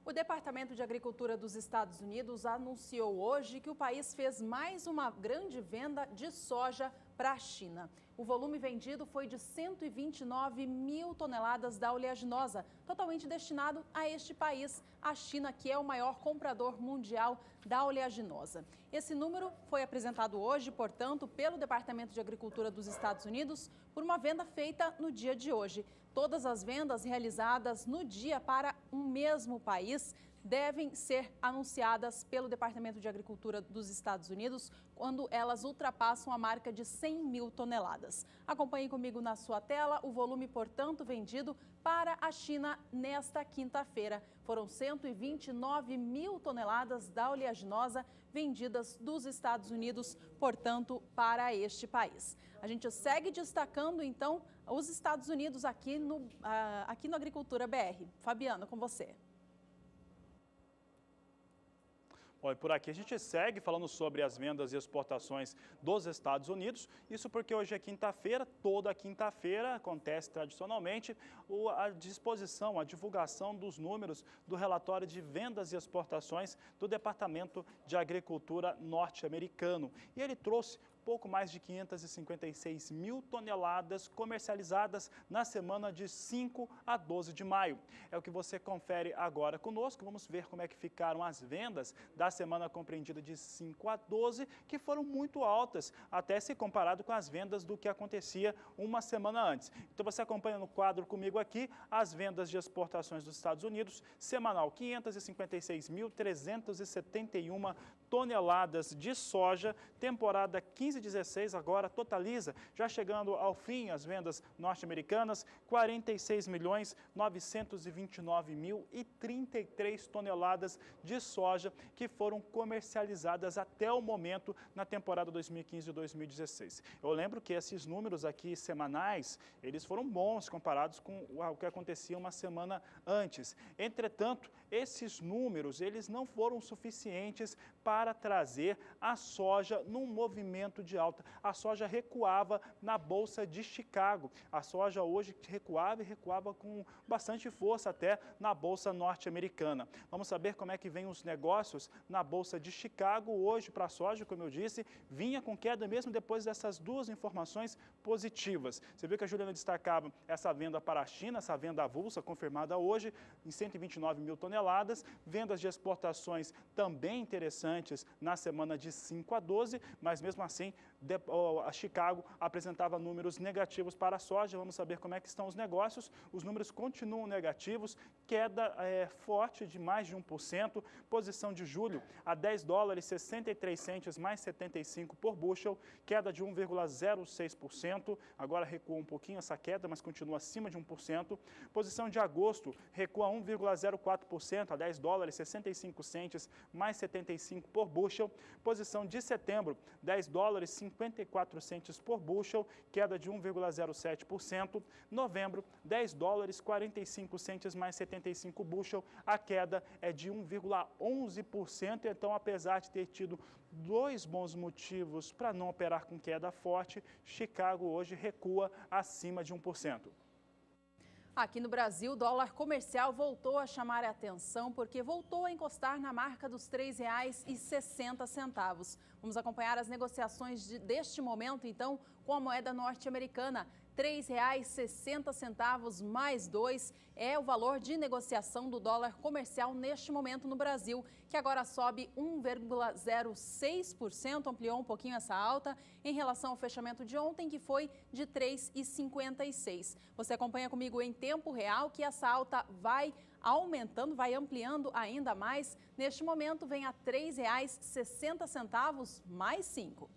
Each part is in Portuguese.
O Departamento de Agricultura dos Estados Unidos anunciou hoje que o país fez mais uma grande venda de soja para a China. O volume vendido foi de 129 mil toneladas da oleaginosa, totalmente destinado a este país, a China, que é o maior comprador mundial da oleaginosa. Esse número foi apresentado hoje, portanto, pelo Departamento de Agricultura dos Estados Unidos por uma venda feita no dia de hoje. Todas as vendas realizadas no dia para um mesmo país devem ser anunciadas pelo Departamento de Agricultura dos Estados Unidos quando elas ultrapassam a marca de 100 mil toneladas. Acompanhe comigo na sua tela o volume, portanto, vendido para a China nesta quinta-feira. Foram 129 mil toneladas da oleaginosa vendidas dos Estados Unidos, portanto, para este país. A gente segue destacando, então, os Estados Unidos aqui no Agricultura BR. Fabiana, com você. Bom, e por aqui a gente segue falando sobre as vendas e exportações dos Estados Unidos. Isso porque hoje é quinta-feira, toda quinta-feira acontece tradicionalmente a disposição, a divulgação dos números do relatório de vendas e exportações do Departamento de Agricultura norte-americano. E ele trouxe pouco mais de 556 mil toneladas comercializadas na semana de 5 a 12 de maio. É o que você confere agora conosco. Vamos ver como é que ficaram as vendas da semana compreendida de 5 a 12, que foram muito altas, até se comparado com as vendas do que acontecia uma semana antes. Então você acompanha no quadro comigo aqui as vendas de exportações dos Estados Unidos, semanal 556.371 toneladas de soja, temporada 15-16 agora totaliza, já chegando ao fim as vendas norte-americanas, 46.929.033 toneladas de soja que foram comercializadas até o momento na temporada 2015-2016. Eu lembro que esses números aqui semanais, eles foram bons comparados com o que acontecia uma semana antes. Entretanto, esses números, eles não foram suficientes para trazer a soja num movimento de alta. A soja recuava na Bolsa de Chicago. A soja hoje recuava e recuava com bastante força até na Bolsa norte-americana. Vamos saber como é que vem os negócios na Bolsa de Chicago. Hoje, para a soja, como eu disse, vinha com queda mesmo depois dessas duas informações positivas. Você viu que a Juliana destacava essa venda para a China, essa venda avulsa confirmada hoje em 129 mil toneladas. Vendas de exportações também interessantes na semana de 5 a 12, mas mesmo assim a Chicago apresentava números negativos para a soja. Vamos saber como é que estão os negócios. Os números continuam negativos, queda forte de mais de 1%, posição de julho a 10 dólares 63 centes mais 75 por bushel, queda de 1,06%, agora recua um pouquinho essa queda, mas continua acima de 1%. Posição de agosto recua 1,04% a 10 dólares 65 centes mais 75 por bushel. Posição de setembro, 10 dólares 54 centes por bushel, queda de 1,07%. Novembro, 10 dólares 45 centes mais 75 bushel, a queda é de 1,11%. Então, apesar de ter tido dois bons motivos para não operar com queda forte, Chicago hoje recua acima de 1%. Aqui no Brasil, o dólar comercial voltou a chamar a atenção porque voltou a encostar na marca dos R$ 3,60. Vamos acompanhar as negociações deste momento, então, com a moeda norte-americana. R$ 3,60 mais 2 é o valor de negociação do dólar comercial neste momento no Brasil, que agora sobe 1,06%, ampliou um pouquinho essa alta em relação ao fechamento de ontem, que foi de R$ 3,56. Você acompanha comigo em tempo real que essa alta vai aumentando, vai ampliando ainda mais. Neste momento vem a R$ 3,60 mais 5.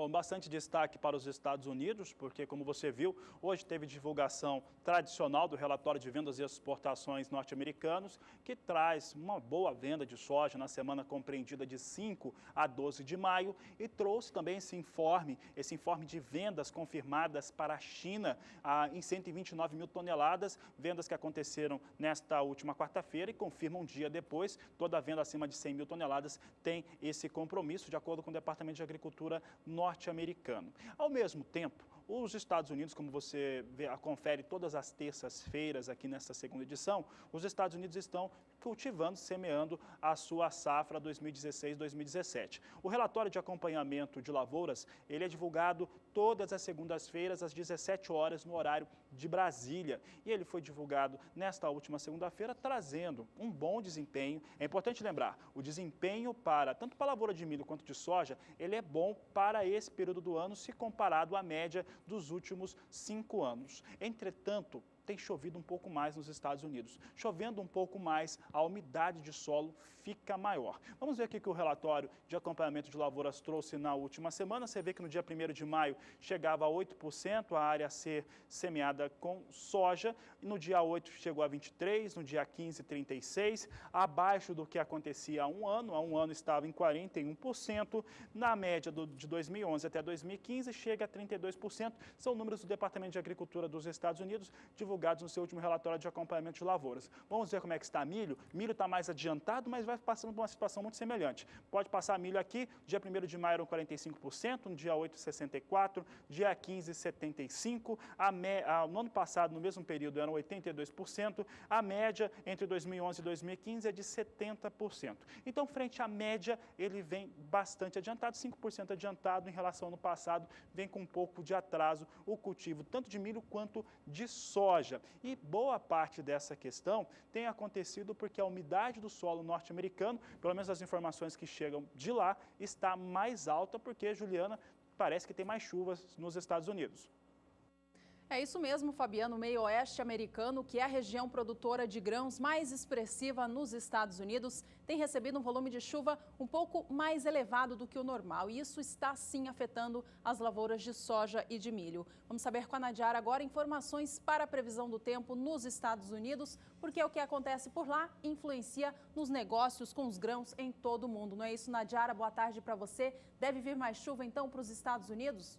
Bom, bastante destaque para os Estados Unidos, porque, como você viu, hoje teve divulgação tradicional do relatório de vendas e exportações norte-americanos, que traz uma boa venda de soja na semana compreendida de 5 a 12 de maio e trouxe também esse informe de vendas confirmadas para a China em 129 mil toneladas, vendas que aconteceram nesta última quarta-feira e confirmam um dia depois. Toda venda acima de 100 mil toneladas tem esse compromisso, de acordo com o Departamento de Agricultura norte-americano. Ao mesmo tempo, os Estados Unidos, como você confere todas as terças-feiras aqui nesta segunda edição, os Estados Unidos estão cultivando, semeando a sua safra 2016-2017. O relatório de acompanhamento de lavouras, ele é divulgado todas as segundas-feiras às 17 horas no horário de Brasília. E ele foi divulgado nesta última segunda-feira, trazendo um bom desempenho. É importante lembrar, o desempenho tanto para a lavoura de milho quanto de soja, ele é bom para esse período do ano, se comparado à média dos últimos 5 anos. Entretanto, tem chovido um pouco mais nos Estados Unidos. Chovendo um pouco mais, a umidade de solo fica maior. Vamos ver aqui que o relatório de acompanhamento de lavouras trouxe na última semana. Você vê que no dia 1º de maio chegava a 8% a área a ser semeada com soja. No dia 8 chegou a 23%, no dia 15, 36%, abaixo do que acontecia há um ano. Há um ano estava em 41%. Na média de 2011 até 2015 chega a 32%. São números do Departamento de Agricultura dos Estados Unidos, divulgados no seu último relatório de acompanhamento de lavouras. Vamos ver como é que está milho. Milho está mais adiantado, mas vai passando por uma situação muito semelhante. Pode passar milho aqui, dia 1º de maio eram 45%, no dia 8, 64%, dia 15, 75%, no ano passado, no mesmo período, eram 82%, a média entre 2011 e 2015 é de 70%. Então, frente à média, ele vem bastante adiantado, 5% adiantado em relação ao ano passado, vem com um pouco de atraso o cultivo, tanto de milho quanto de soja. E boa parte dessa questão tem acontecido porque a umidade do solo norte-americano, pelo menos as informações que chegam de lá, está mais alta porque, Juliana, parece que tem mais chuvas nos Estados Unidos. É isso mesmo, Fabiano. O meio-oeste americano, que é a região produtora de grãos mais expressiva nos Estados Unidos, tem recebido um volume de chuva um pouco mais elevado do que o normal. E isso está, sim, afetando as lavouras de soja e de milho. Vamos saber com a Nadiara agora informações para a previsão do tempo nos Estados Unidos, porque o que acontece por lá influencia nos negócios com os grãos em todo o mundo. Não é isso, Nadiara? Boa tarde para você. Deve vir mais chuva, então, para os Estados Unidos?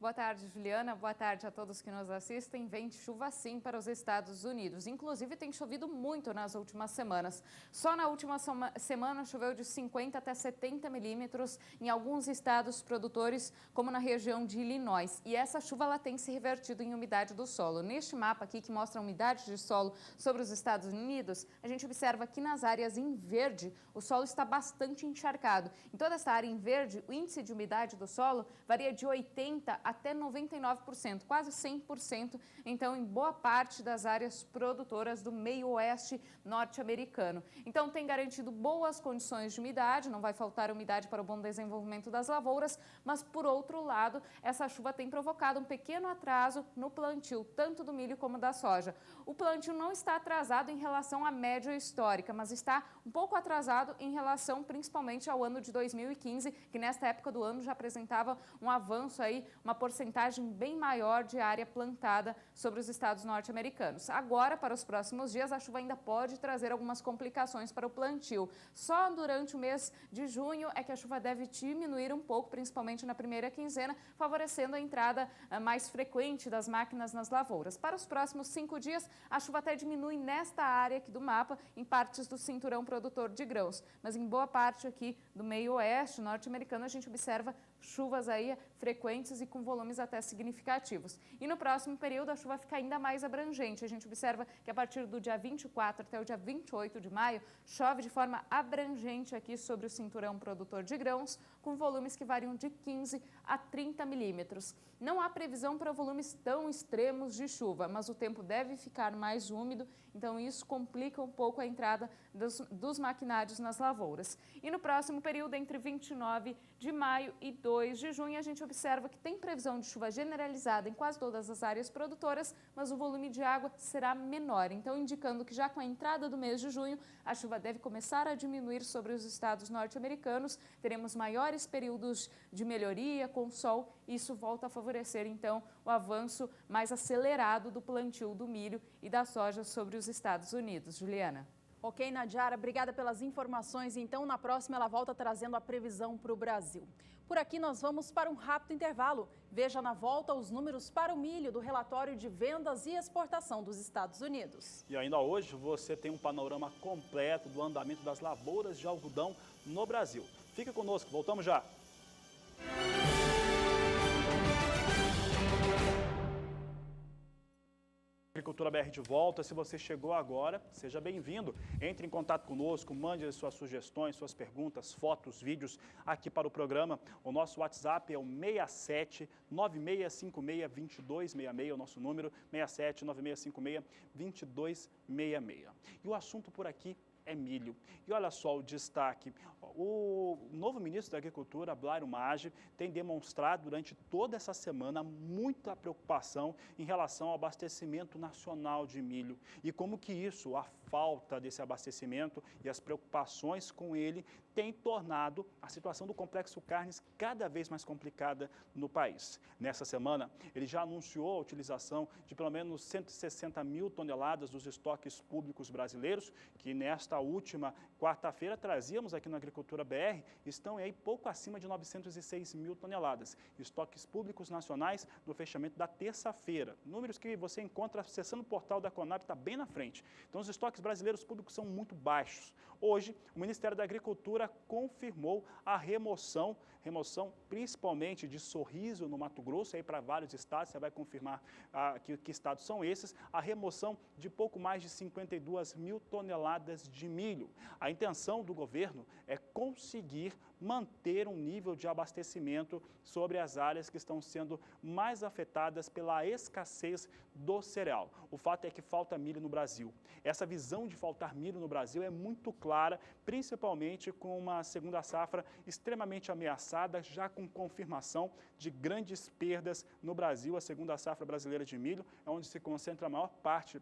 Boa tarde, Juliana. Boa tarde a todos que nos assistem. Vem chuva sim para os Estados Unidos. Inclusive, tem chovido muito nas últimas semanas. Só na última semana choveu de 50 até 70 milímetros em alguns estados produtores, como na região de Illinois. E essa chuva ela tem se revertido em umidade do solo. Neste mapa aqui, que mostra a umidade de solo sobre os Estados Unidos, a gente observa que nas áreas em verde, o solo está bastante encharcado. Em toda essa área em verde, o índice de umidade do solo varia de 80% até 99%, quase 100%, então, em boa parte das áreas produtoras do meio-oeste norte-americano. Então, tem garantido boas condições de umidade, não vai faltar umidade para o bom desenvolvimento das lavouras, mas, por outro lado, essa chuva tem provocado um pequeno atraso no plantio, tanto do milho como da soja. O plantio não está atrasado em relação à média histórica, mas está um pouco atrasado em relação, principalmente, ao ano de 2015, que nesta época do ano já apresentava um avanço aí, uma porcentagem bem maior de área plantada sobre os estados norte-americanos. Agora, para os próximos dias, a chuva ainda pode trazer algumas complicações para o plantio. Só durante o mês de junho é que a chuva deve diminuir um pouco, principalmente na primeira quinzena, favorecendo a entrada mais frequente das máquinas nas lavouras. Para os próximos 5 dias, a chuva até diminui nesta área aqui do mapa, em partes do cinturão produtor de grãos. Mas em boa parte aqui do meio-oeste norte-americano, a gente observa chuvas aí frequentes e com volumes até significativos. E no próximo período a chuva fica ainda mais abrangente. A gente observa que a partir do dia 24 até o dia 28 de maio, chove de forma abrangente aqui sobre o cinturão produtor de grãos, com volumes que variam de 15 a 30 milímetros. Não há previsão para volumes tão extremos de chuva, mas o tempo deve ficar mais úmido, então isso complica um pouco a entrada dos maquinários nas lavouras. E no próximo período, entre 29 de maio e 2 de junho, a gente observa que tem previsão de chuva generalizada em quase todas as áreas produtoras, mas o volume de água será menor, então indicando que já com a entrada do mês de junho, a chuva deve começar a diminuir sobre os estados norte-americanos, teremos maiores maiores períodos de melhoria, com sol, isso volta a favorecer, então, o avanço mais acelerado do plantio do milho e da soja sobre os Estados Unidos. Juliana. Ok, Nadiara, obrigada pelas informações. Então, na próxima, ela volta trazendo a previsão para o Brasil. Por aqui, nós vamos para um rápido intervalo. Veja na volta os números para o milho do relatório de vendas e exportação dos Estados Unidos. E ainda hoje, você tem um panorama completo do andamento das lavouras de algodão no Brasil. Fica conosco, voltamos já. Agricultura BR de volta. Se você chegou agora, seja bem-vindo. Entre em contato conosco, mande as suas sugestões, suas perguntas, fotos, vídeos aqui para o programa. O nosso WhatsApp é o 67 9656 2266, o nosso número 67 9656 2266. E o assunto por aqui é milho. E olha só o destaque. O novo ministro da Agricultura, Blairo Maggi, tem demonstrado durante toda essa semana muita preocupação em relação ao abastecimento nacional de milho. E como que isso, a falta desse abastecimento e as preocupações com ele, tem tornado a situação do complexo carnes cada vez mais complicada no país. Nessa semana, ele já anunciou a utilização de pelo menos 160 mil toneladas dos estoques públicos brasileiros, que nesta última quarta-feira trazíamos aqui na Agricultura BR, estão aí pouco acima de 906 mil toneladas. Estoques públicos nacionais no fechamento da terça-feira. Números que você encontra acessando o portal da Conab, está bem na frente. Então, os estoques brasileiros públicos são muito baixos. Hoje, o Ministério da Agricultura confirmou a remoção principalmente de Sorriso, no Mato Grosso, aí para vários estados, você vai confirmar que estados são esses, a remoção de pouco mais de 52 mil toneladas de milho. A intenção do governo é conseguir manter um nível de abastecimento sobre as áreas que estão sendo mais afetadas pela escassez do cereal. O fato é que falta milho no Brasil. Essa visão de faltar milho no Brasil é muito clara, principalmente com uma segunda safra extremamente ameaçada, já com confirmação de grandes perdas no Brasil. A segunda safra brasileira de milho é onde se concentra a maior parte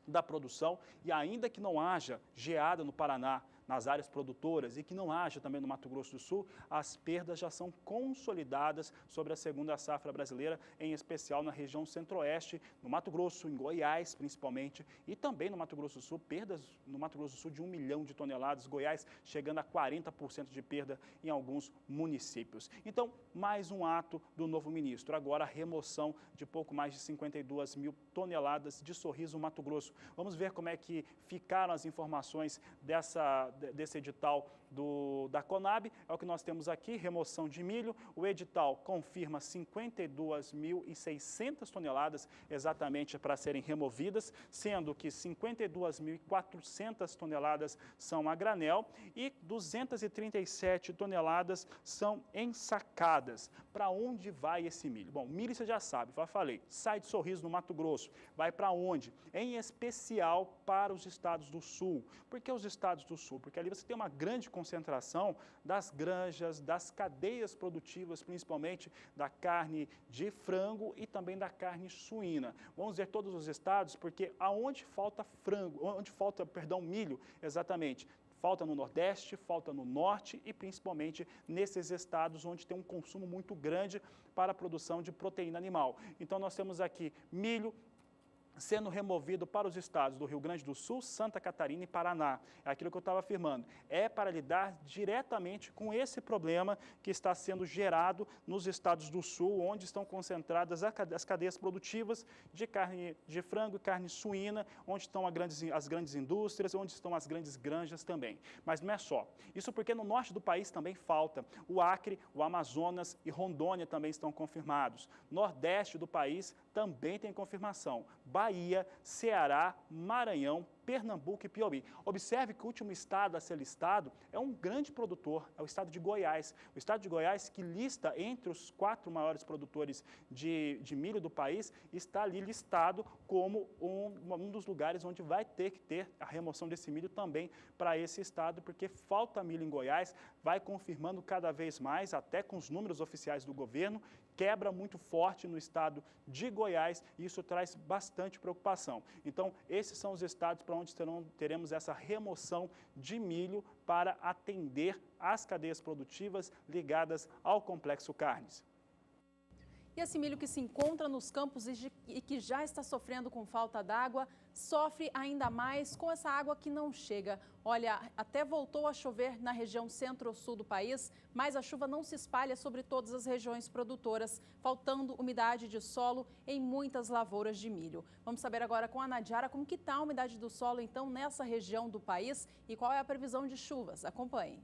da produção, e ainda que não haja geada no Paraná, nas áreas produtoras, e que não haja também no Mato Grosso do Sul, as perdas já são consolidadas sobre a segunda safra brasileira, em especial na região centro-oeste, no Mato Grosso, em Goiás principalmente, e também no Mato Grosso do Sul, perdas no Mato Grosso do Sul de 1 milhão de toneladas, Goiás chegando a 40% de perda em alguns municípios. Então, mais um ato do novo ministro, agora a remoção de pouco mais de 52 mil toneladas de Sorriso, Mato Grosso. Vamos ver como é que ficaram as informações desse edital da Conab. É o que nós temos aqui, remoção de milho. O edital confirma 52.600 toneladas exatamente para serem removidas, sendo que 52.400 toneladas são a granel e 237 toneladas são ensacadas. Para onde vai esse milho? Bom, milho você já sabe, já falei, sai de Sorriso, no Mato Grosso. Vai para onde? Em especial para os estados do Sul. Por que os estados do Sul? Porque ali você tem uma grande concentração das granjas, das cadeias produtivas, principalmente da carne de frango e também da carne suína. Vamos ver todos os estados, porque aonde falta milho, exatamente, falta no Nordeste, falta no Norte e principalmente nesses estados onde tem um consumo muito grande para a produção de proteína animal. Então nós temos aqui milho sendo removido para os estados do Rio Grande do Sul, Santa Catarina e Paraná. É aquilo que eu estava afirmando. É para lidar diretamente com esse problema que está sendo gerado nos estados do Sul, onde estão concentradas as cadeias produtivas de carne de frango e carne suína, onde estão as grandes indústrias, onde estão as grandes granjas também. Mas não é só. Isso porque no norte do país também falta. O Acre, o Amazonas e Rondônia também estão confirmados. Nordeste do país também tem confirmação. Bahia, Ceará, Maranhão, Pernambuco e Piauí. Observe que o último estado a ser listado é um grande produtor, é o estado de Goiás. O estado de Goiás, que lista entre os 4 maiores produtores de milho do país, está ali listado como um dos lugares onde vai ter que ter a remoção desse milho também para esse estado, porque falta milho em Goiás, vai confirmando cada vez mais, até com os números oficiais do governo, quebra muito forte no estado de Goiás e isso traz bastante preocupação. Então, esses são os estados para onde teremos essa remoção de milho para atender as cadeias produtivas ligadas ao complexo carnes. E esse milho que se encontra nos campos e que já está sofrendo com falta d'água, sofre ainda mais com essa água que não chega. Olha, até voltou a chover na região centro-sul do país, mas a chuva não se espalha sobre todas as regiões produtoras, faltando umidade de solo em muitas lavouras de milho. Vamos saber agora com a Nadiara como que está a umidade do solo, então, nessa região do país e qual é a previsão de chuvas. Acompanhe.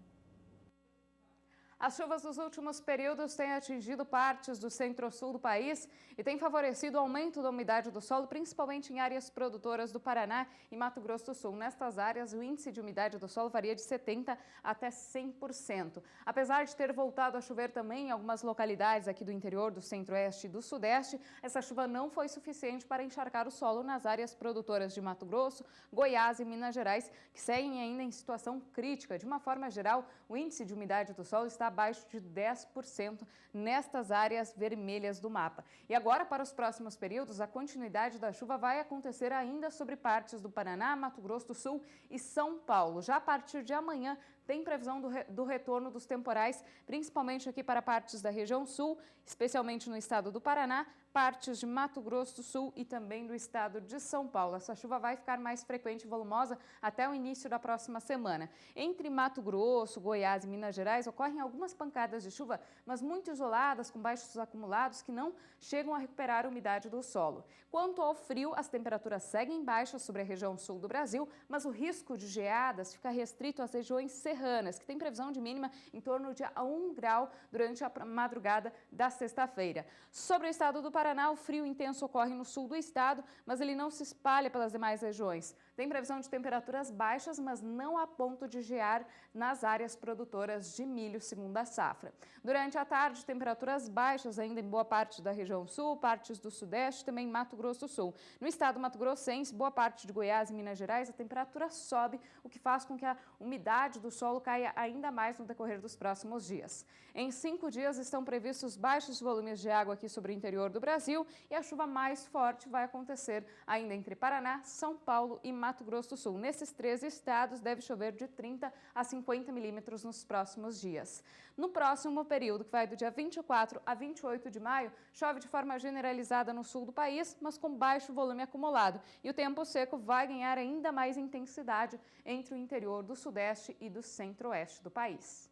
As chuvas dos últimos períodos têm atingido partes do centro-sul do país e têm favorecido o aumento da umidade do solo, principalmente em áreas produtoras do Paraná e Mato Grosso do Sul. Nestas áreas, o índice de umidade do solo varia de 70% até 100%. Apesar de ter voltado a chover também em algumas localidades aqui do interior, do centro-oeste e do sudeste, essa chuva não foi suficiente para encharcar o solo nas áreas produtoras de Mato Grosso, Goiás e Minas Gerais, que seguem ainda em situação crítica. De uma forma geral, o índice de umidade do solo está abaixo de 10% nestas áreas vermelhas do mapa. E agora, para os próximos períodos, a continuidade da chuva vai acontecer ainda sobre partes do Paraná, Mato Grosso do Sul e São Paulo. Já a partir de amanhã, tem previsão do retorno dos temporais, principalmente aqui para partes da região sul, especialmente no estado do Paraná, partes de Mato Grosso do Sul e também do estado de São Paulo. Essa chuva vai ficar mais frequente e volumosa até o início da próxima semana. Entre Mato Grosso, Goiás e Minas Gerais ocorrem algumas pancadas de chuva, mas muito isoladas, com baixos acumulados que não chegam a recuperar a umidade do solo. Quanto ao frio, as temperaturas seguem baixas sobre a região sul do Brasil, mas o risco de geadas fica restrito às regiões serranas, que tem previsão de mínima em torno de 1 grau durante a madrugada da sexta-feira. Sobre o estado do Paraná, o frio intenso ocorre no sul do estado, mas ele não se espalha pelas demais regiões. Tem previsão de temperaturas baixas, mas não a ponto de gear nas áreas produtoras de milho, segundo a safra. Durante a tarde, temperaturas baixas ainda em boa parte da região sul, partes do sudeste, também Mato Grosso do Sul. No estado mato-grossense, boa parte de Goiás e Minas Gerais, a temperatura sobe, o que faz com que a umidade do solo caia ainda mais no decorrer dos próximos dias. Em 5 dias estão previstos baixos volumes de água aqui sobre o interior do Brasil e a chuva mais forte vai acontecer ainda entre Paraná, São Paulo e Mato Grosso do Sul. Nesses 3 estados deve chover de 30 a 50 milímetros nos próximos dias. No próximo período, que vai do dia 24 a 28 de maio, chove de forma generalizada no sul do país, mas com baixo volume acumulado. E o tempo seco vai ganhar ainda mais intensidade entre o interior do sudeste e do centro-oeste do país.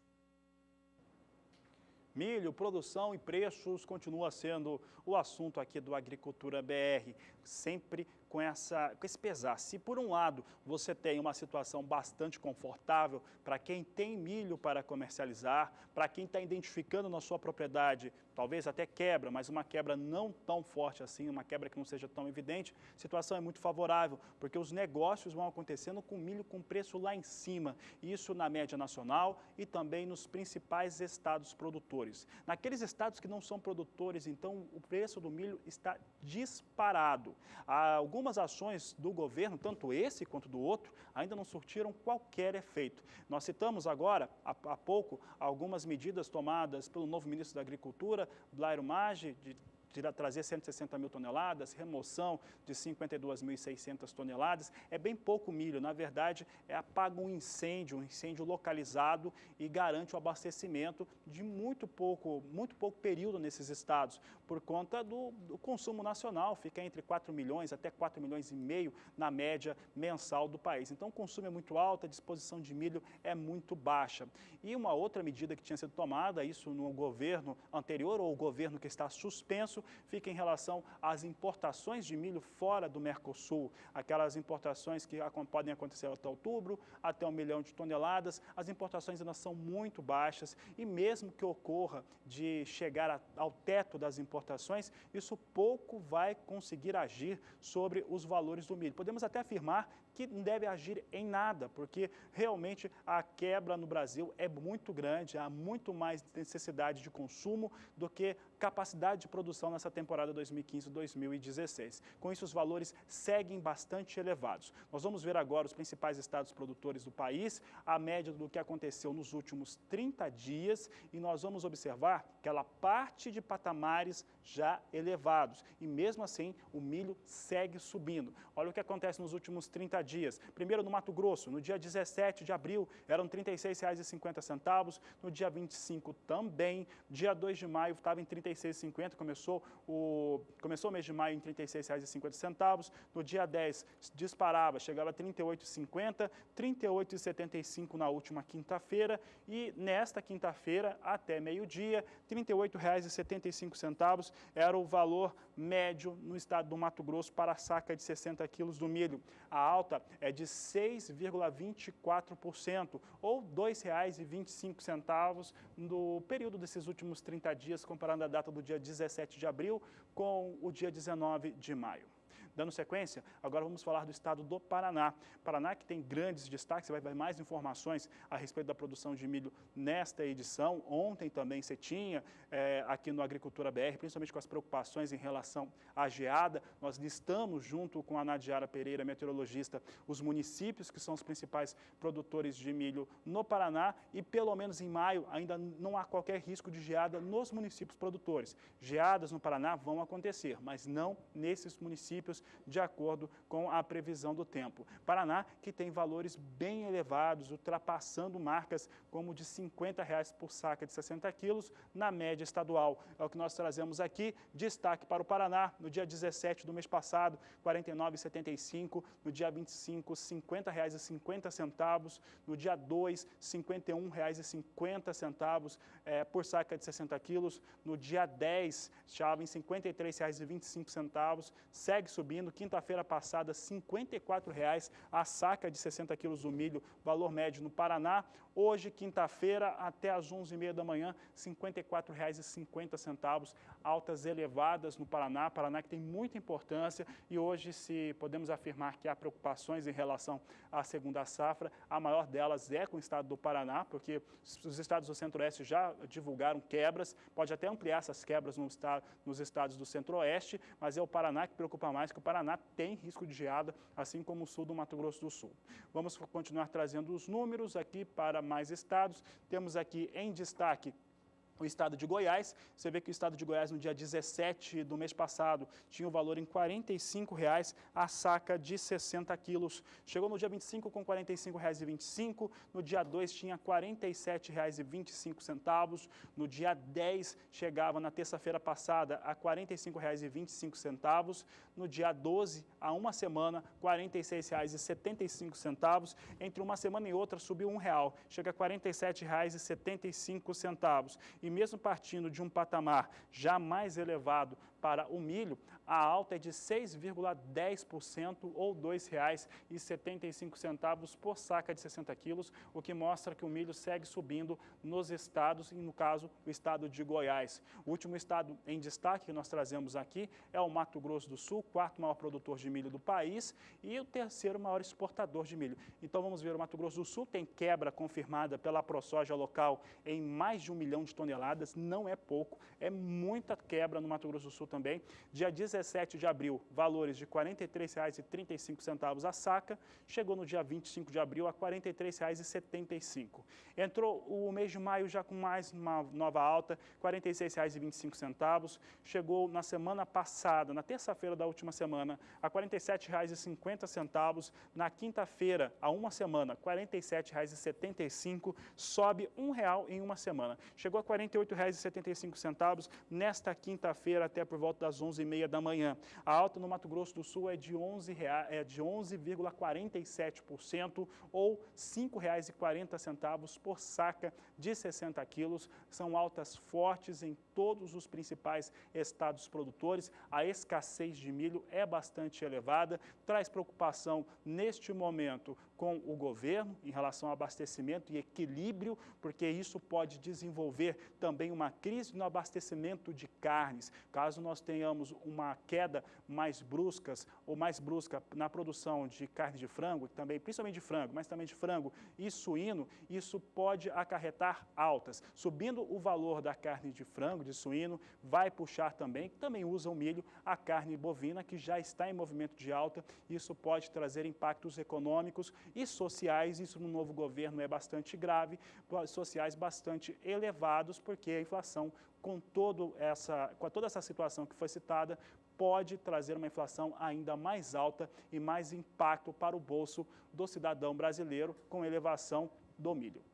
Milho, produção e preços continua sendo o assunto aqui do Agricultura BR, sempre com esse pesar. Se por um lado você tem uma situação bastante confortável para quem tem milho para comercializar, para quem está identificando na sua propriedade, talvez até quebra, mas uma quebra não tão forte assim, uma quebra que não seja tão evidente, a situação é muito favorável, porque os negócios vão acontecendo com milho com preço lá em cima, isso na média nacional e também nos principais estados produtores. Naqueles estados que não são produtores, então o preço do milho está disparado. Algumas ações do governo, tanto esse quanto do outro, ainda não surtiram qualquer efeito. Nós citamos agora, há pouco, algumas medidas tomadas pelo novo ministro da Agricultura, Blairo Maggi, de trazer 160 mil toneladas, remoção de 52.600 toneladas, é bem pouco milho, na verdade, apaga um incêndio localizado e garante o abastecimento de muito pouco período nesses estados, por conta do consumo nacional, fica entre 4 milhões até 4 milhões e meio na média mensal do país. Então o consumo é muito alto, a disposição de milho é muito baixa. E uma outra medida que tinha sido tomada, isso no governo anterior ou o governo que está suspenso, fica em relação às importações de milho fora do Mercosul, aquelas importações que podem acontecer até outubro, até 1 milhão de toneladas, as importações ainda são muito baixas e mesmo que ocorra de chegar ao teto das importações, isso pouco vai conseguir agir sobre os valores do milho. Podemos até afirmar que não deve agir em nada, porque realmente a quebra no Brasil é muito grande, há muito mais necessidade de consumo do que capacidade de produção nessa temporada 2015-2016. Com isso, os valores seguem bastante elevados. Nós vamos ver agora os principais estados produtores do país, a média do que aconteceu nos últimos 30 dias, e nós vamos observar que ela parte de patamares já elevados. E mesmo assim, o milho segue subindo. Olha o que acontece nos últimos 30 dias. Primeiro, no Mato Grosso, no dia 17 de abril, eram R$ 36,50. No dia 25 também. Dia 2 de maio estava em R$ 36,50. Começou o mês de maio em R$ 36,50. No dia 10 disparava, chegava a R$ 38,50, R$ 38,75 na última quinta-feira. E nesta quinta-feira, até meio-dia, R$ 38,75 era o valor médio no estado do Mato Grosso para a saca de 60 quilos do milho. A alta é de 6,24%, ou R$ 2,25 no período desses últimos 30 dias, comparando a data do dia 17 de abril com o dia 19 de maio. Dando sequência, agora vamos falar do estado do Paraná. Paraná que tem grandes destaques, você vai ver mais informações a respeito da produção de milho nesta edição. Ontem também você tinha aqui no Agricultura BR, principalmente com as preocupações em relação à geada. Nós listamos junto com a Nadiara Pereira, meteorologista, os municípios que são os principais produtores de milho no Paraná e pelo menos em maio ainda não há qualquer risco de geada nos municípios produtores. Geadas no Paraná vão acontecer, mas não nesses municípios de acordo com a previsão do tempo. Paraná, que tem valores bem elevados, ultrapassando marcas como de R$ 50 por saca de 60 quilos na média estadual. É o que nós trazemos aqui. Destaque para o Paraná, no dia 17 do mês passado, R$ 49,75. No dia 25, R$ 50,50. No dia 2, R$ 51,50 por saca de 60 quilos. No dia 10, estava em R$ 53,25. Segue subindo. Quinta-feira passada, R$ 54,00 a saca de 60 quilos do milho, valor médio no Paraná. Hoje, quinta-feira, até às 11h30 da manhã, R$ 54,50, altas elevadas no Paraná. Paraná que tem muita importância e hoje, se podemos afirmar que há preocupações em relação à segunda safra, a maior delas é com o estado do Paraná, porque os estados do Centro-Oeste já divulgaram quebras, pode até ampliar essas quebras nos estados do Centro-Oeste, mas é o Paraná que preocupa mais, que o Paraná tem risco de geada, assim como o sul do Mato Grosso do Sul. Vamos continuar trazendo os números aqui para mais estados. Temos aqui em destaque o estado de Goiás. Você vê que o estado de Goiás, no dia 17 do mês passado, tinha o valor em R$ 45,00 a saca de 60 quilos. Chegou no dia 25 com R$ 45,25, no dia 2 tinha R$ 47,25, no dia 10 chegava na terça-feira passada a R$ 45,25, no dia 12, há uma semana, R$ 46,75, entre uma semana e outra subiu R$ 1,00, chega a R$ 47,75. E mesmo partindo de um patamar já mais elevado para o milho, a alta é de 6,10% ou R$ 2,75 por saca de 60 quilos, o que mostra que o milho segue subindo nos estados, e no caso, o estado de Goiás. O último estado em destaque que nós trazemos aqui é o Mato Grosso do Sul, quarto maior produtor de milho do país e o terceiro maior exportador de milho. Então vamos ver, o Mato Grosso do Sul tem quebra confirmada pela ProSoja local em mais de 1 milhão de toneladas, não é pouco, é muita quebra no Mato Grosso do Sul também. Dia 17 de abril, valores de R$ 43,35 a saca, chegou no dia 25 de abril a R$ 43,75. Entrou o mês de maio já com mais uma nova alta, R$ 46,25, chegou na semana passada, na terça-feira da última semana, a R$ 47,50, na quinta-feira, há uma semana, R$ 47,75, sobe R$ 1,00 em uma semana. Chegou a R$ 48,75 nesta quinta-feira até por volta das 11h30 da manhã. A alta no Mato Grosso do Sul é de 11,47% ou R$ 5,40 por saca de 60 quilos. São altas fortes em todos os principais estados produtores. A escassez de milho é bastante elevada, traz preocupação neste momento com o governo em relação ao abastecimento e equilíbrio, porque isso pode desenvolver também uma crise no abastecimento de carnes. Caso nós tenhamos uma queda mais brusca na produção de carne de frango, também, principalmente de frango, mas também de frango e suíno, isso pode acarretar altas. Subindo o valor da carne de frango, de suíno, vai puxar também, que também usa o milho, a carne bovina, que já está em movimento de alta. Isso pode trazer impactos econômicos e sociais. Isso no novo governo é bastante grave, sociais bastante elevados, porque a inflação, com toda essa situação que foi citada, pode trazer uma inflação ainda mais alta e mais impacto para o bolso do cidadão brasileiro, com elevação do milho.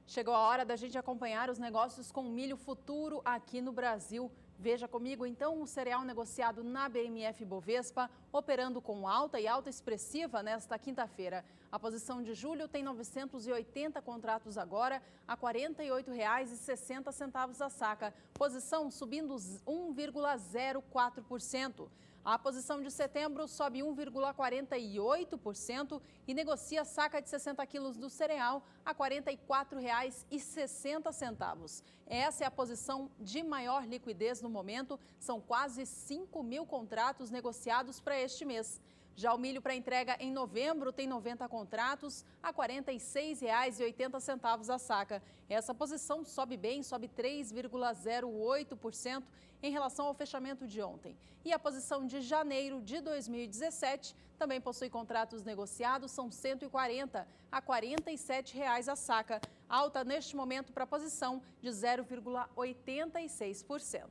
Chegou a hora da gente acompanhar os negócios com milho futuro aqui no Brasil. Veja comigo, então, o cereal negociado na BMF Bovespa, operando com alta e alta expressiva nesta quinta-feira. A posição de julho tem 980 contratos agora, a R$ 48,60 a saca. Posição subindo 1,04%. A posição de setembro sobe 1,48% e negocia a saca de 60 quilos do cereal a R$ 44,60. Essa é a posição de maior liquidez no momento. São quase 5 mil contratos negociados para este mês. Já o milho para entrega em novembro tem 90 contratos a R$ 46,80 a saca. Essa posição sobe bem, sobe 3,08% em relação ao fechamento de ontem. E a posição de janeiro de 2017 também possui contratos negociados, são 140 a R$ 47,00 a saca. Alta neste momento para a posição de 0,86%.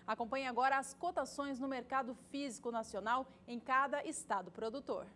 Acompanhe agora as cotações no mercado físico nacional em cada estado produtor.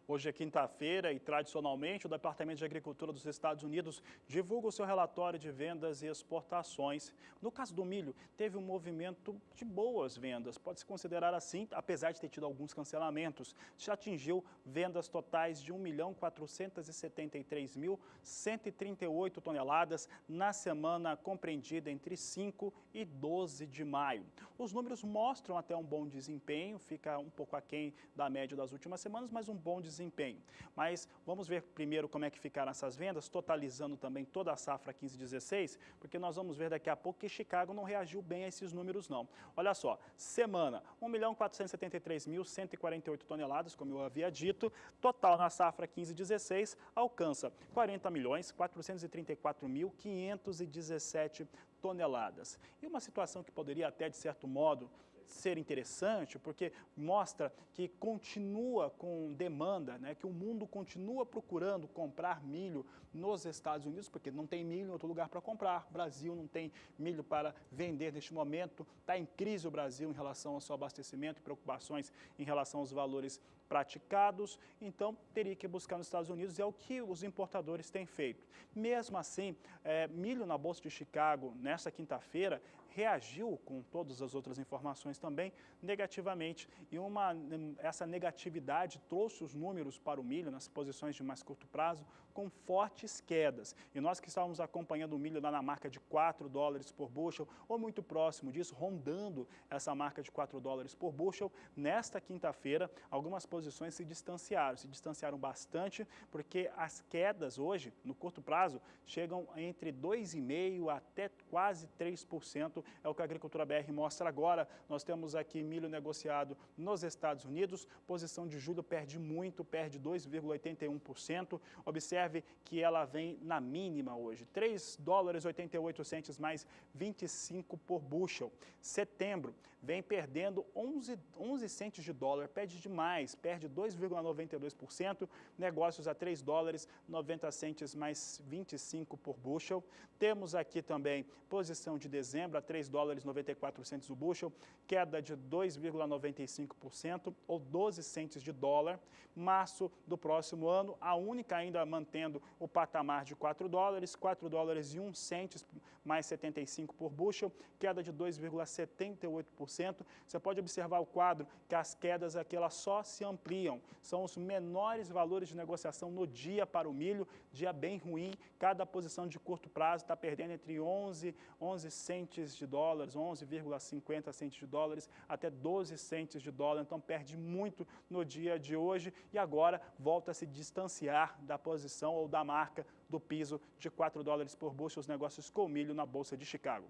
Hoje é quinta-feira e, tradicionalmente, o Departamento de Agricultura dos Estados Unidos divulga o seu relatório de vendas e exportações. No caso do milho, teve um movimento de boas vendas, pode-se considerar assim, apesar de ter tido alguns cancelamentos. Já atingiu vendas totais de 1.473.138 toneladas na semana compreendida entre 5 e 12 de maio. Os números mostram até um bom desempenho, fica um pouco aquém da média das últimas semanas, mas um bom desempenho. Mas vamos ver primeiro como é que ficaram essas vendas, totalizando também toda a safra 15-16, porque nós vamos ver daqui a pouco que Chicago não reagiu bem a esses números não. Olha só, semana, 1.473.148 toneladas, como eu havia dito, total na safra 15-16 alcança 40.434.517 toneladas. E uma situação que poderia até, de certo modo, ser interessante, porque mostra que continua com demanda, né, que o mundo continua procurando comprar milho nos Estados Unidos, porque não tem milho em outro lugar para comprar. O Brasil não tem milho para vender neste momento, está em crise o Brasil em relação ao seu abastecimento e preocupações em relação aos valores praticados, então teria que buscar nos Estados Unidos, é o que os importadores têm feito. Mesmo assim, milho na Bolsa de Chicago, nesta quinta-feira, reagiu, com todas as outras informações também, negativamente. E essa negatividade trouxe os números para o milho nas posições de mais curto prazo com fortes quedas. E nós que estávamos acompanhando o milho lá na marca de $4 por bushel, ou muito próximo disso, rondando essa marca de $4 por bushel, nesta quinta-feira, algumas posições se distanciaram bastante, porque as quedas hoje, no curto prazo, chegam entre 2,5% até quase 3%, é o que a Agricultura BR mostra agora. Nós temos aqui milho negociado nos Estados Unidos, posição de julho perde muito, perde 2,81%. Observe que ela vem na mínima hoje, $3,88 mais 25 por bushel. Setembro vem perdendo 11 centes de dólar, perde demais, perde 2,92%, negócios a $3,90 mais 25 por bushel. Temos aqui também posição de dezembro a $3,94 o bushel, queda de 2,95% ou 12 centes de dólar. Março do próximo ano, a única ainda mantendo o patamar de $4, $4,01 mais 75 por bushel, queda de 2,78%. Você pode observar o quadro que as quedas aqui elas só se ampliam. São os menores valores de negociação no dia para o milho, dia bem ruim. Cada posição de curto prazo está perdendo entre 11 centes de dólares, 11,50 centes de dólares, até 12 centes de dólar. Então perde muito no dia de hoje e agora volta a se distanciar da posição ou da marca do piso de $4 por bushel, os negócios com milho na Bolsa de Chicago.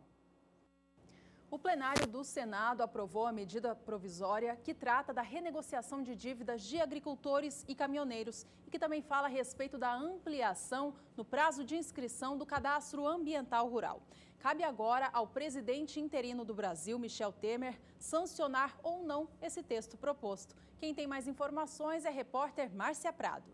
O plenário do Senado aprovou a medida provisória que trata da renegociação de dívidas de agricultores e caminhoneiros e que também fala a respeito da ampliação no prazo de inscrição do Cadastro Ambiental Rural. Cabe agora ao presidente interino do Brasil, Michel Temer, sancionar ou não esse texto proposto. Quem tem mais informações é a repórter Márcia Prado.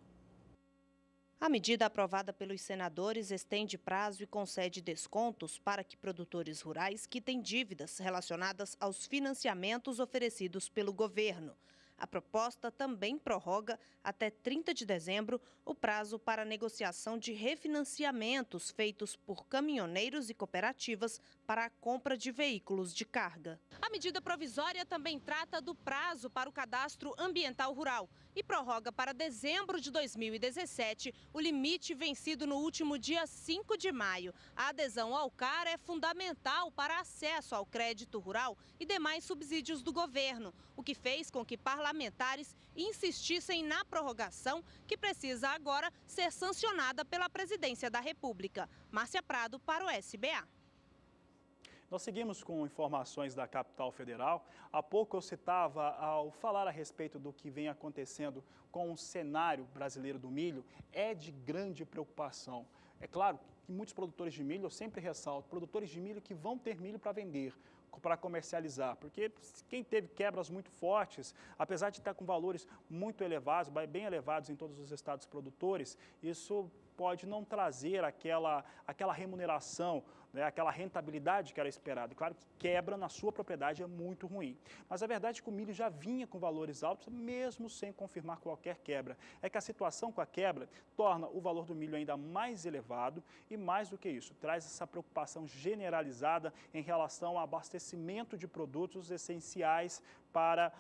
A medida aprovada pelos senadores estende prazo e concede descontos para que produtores rurais que têm dívidas relacionadas aos financiamentos oferecidos pelo governo. A proposta também prorroga até 30 de dezembro o prazo para negociação de refinanciamentos feitos por caminhoneiros e cooperativas para a compra de veículos de carga. A medida provisória também trata do prazo para o Cadastro Ambiental Rural e prorroga para dezembro de 2017 o limite vencido no último dia 5 de maio. A adesão ao CAR é fundamental para acesso ao crédito rural e demais subsídios do governo, o que fez com que parlamentares insistissem na prorrogação, que precisa agora ser sancionada pela Presidência da República. Márcia Prado para o SBA. Nós seguimos com informações da capital federal. Há pouco eu citava, ao falar a respeito do que vem acontecendo com o cenário brasileiro do milho, é de grande preocupação. É claro que muitos produtores de milho, eu sempre ressalto, produtores de milho que vão ter milho para vender, para comercializar, porque quem teve quebras muito fortes, apesar de estar com valores muito elevados, bem elevados em todos os estados produtores, isso pode não trazer aquela remuneração, né, aquela rentabilidade que era esperada. Claro que quebra na sua propriedade é muito ruim. Mas a verdade é que o milho já vinha com valores altos, mesmo sem confirmar qualquer quebra. É que a situação com a quebra torna o valor do milho ainda mais elevado e, mais do que isso, traz essa preocupação generalizada em relação ao abastecimento de produtos essenciais para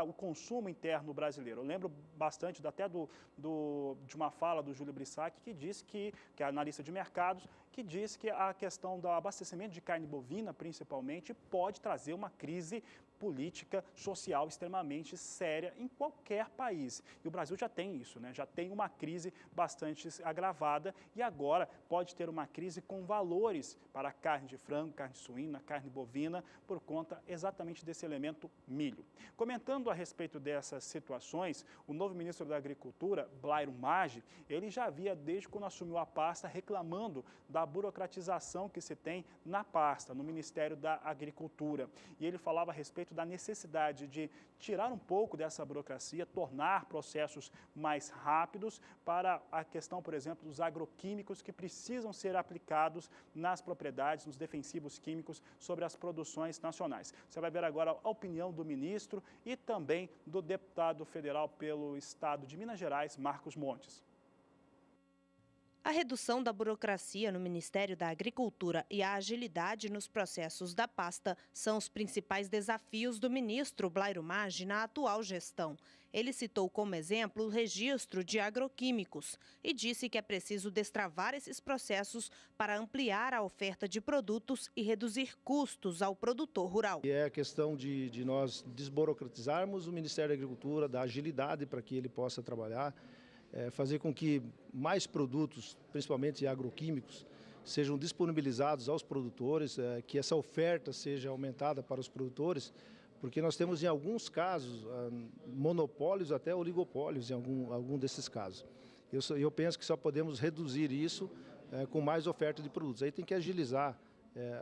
o consumo interno brasileiro. Eu lembro bastante até de uma fala do Júlio Brissac, que disse que é analista de mercados, que diz que a questão do abastecimento de carne bovina, principalmente, pode trazer uma crise política, social extremamente séria em qualquer país. E o Brasil já tem isso, né? Já tem uma crise bastante agravada e agora pode ter uma crise com valores para carne de frango, carne suína, carne bovina, por conta exatamente desse elemento milho. Comentando a respeito dessas situações, o novo ministro da Agricultura, Blairo Maggi, ele já havia, desde quando assumiu a pasta, reclamando da burocratização que se tem na pasta, no Ministério da Agricultura. E ele falava a respeito da necessidade de tirar um pouco dessa burocracia, tornar processos mais rápidos para a questão, por exemplo, dos agroquímicos que precisam ser aplicados nas propriedades, nos defensivos químicos sobre as produções nacionais. Você vai ver agora a opinião do ministro e também do deputado federal pelo estado de Minas Gerais, Marcos Montes. A redução da burocracia no Ministério da Agricultura e a agilidade nos processos da pasta são os principais desafios do ministro Blairo Maggi na atual gestão. Ele citou como exemplo o registro de agroquímicos e disse que é preciso destravar esses processos para ampliar a oferta de produtos e reduzir custos ao produtor rural. É a questão de nós desburocratizarmos o Ministério da Agricultura, da agilidade para que ele possa trabalhar, fazer com que mais produtos, principalmente agroquímicos, sejam disponibilizados aos produtores, que essa oferta seja aumentada para os produtores, porque nós temos em alguns casos monopólios, até oligopólios em algum desses casos. Eu penso que só podemos reduzir isso com mais oferta de produtos. Aí tem que agilizar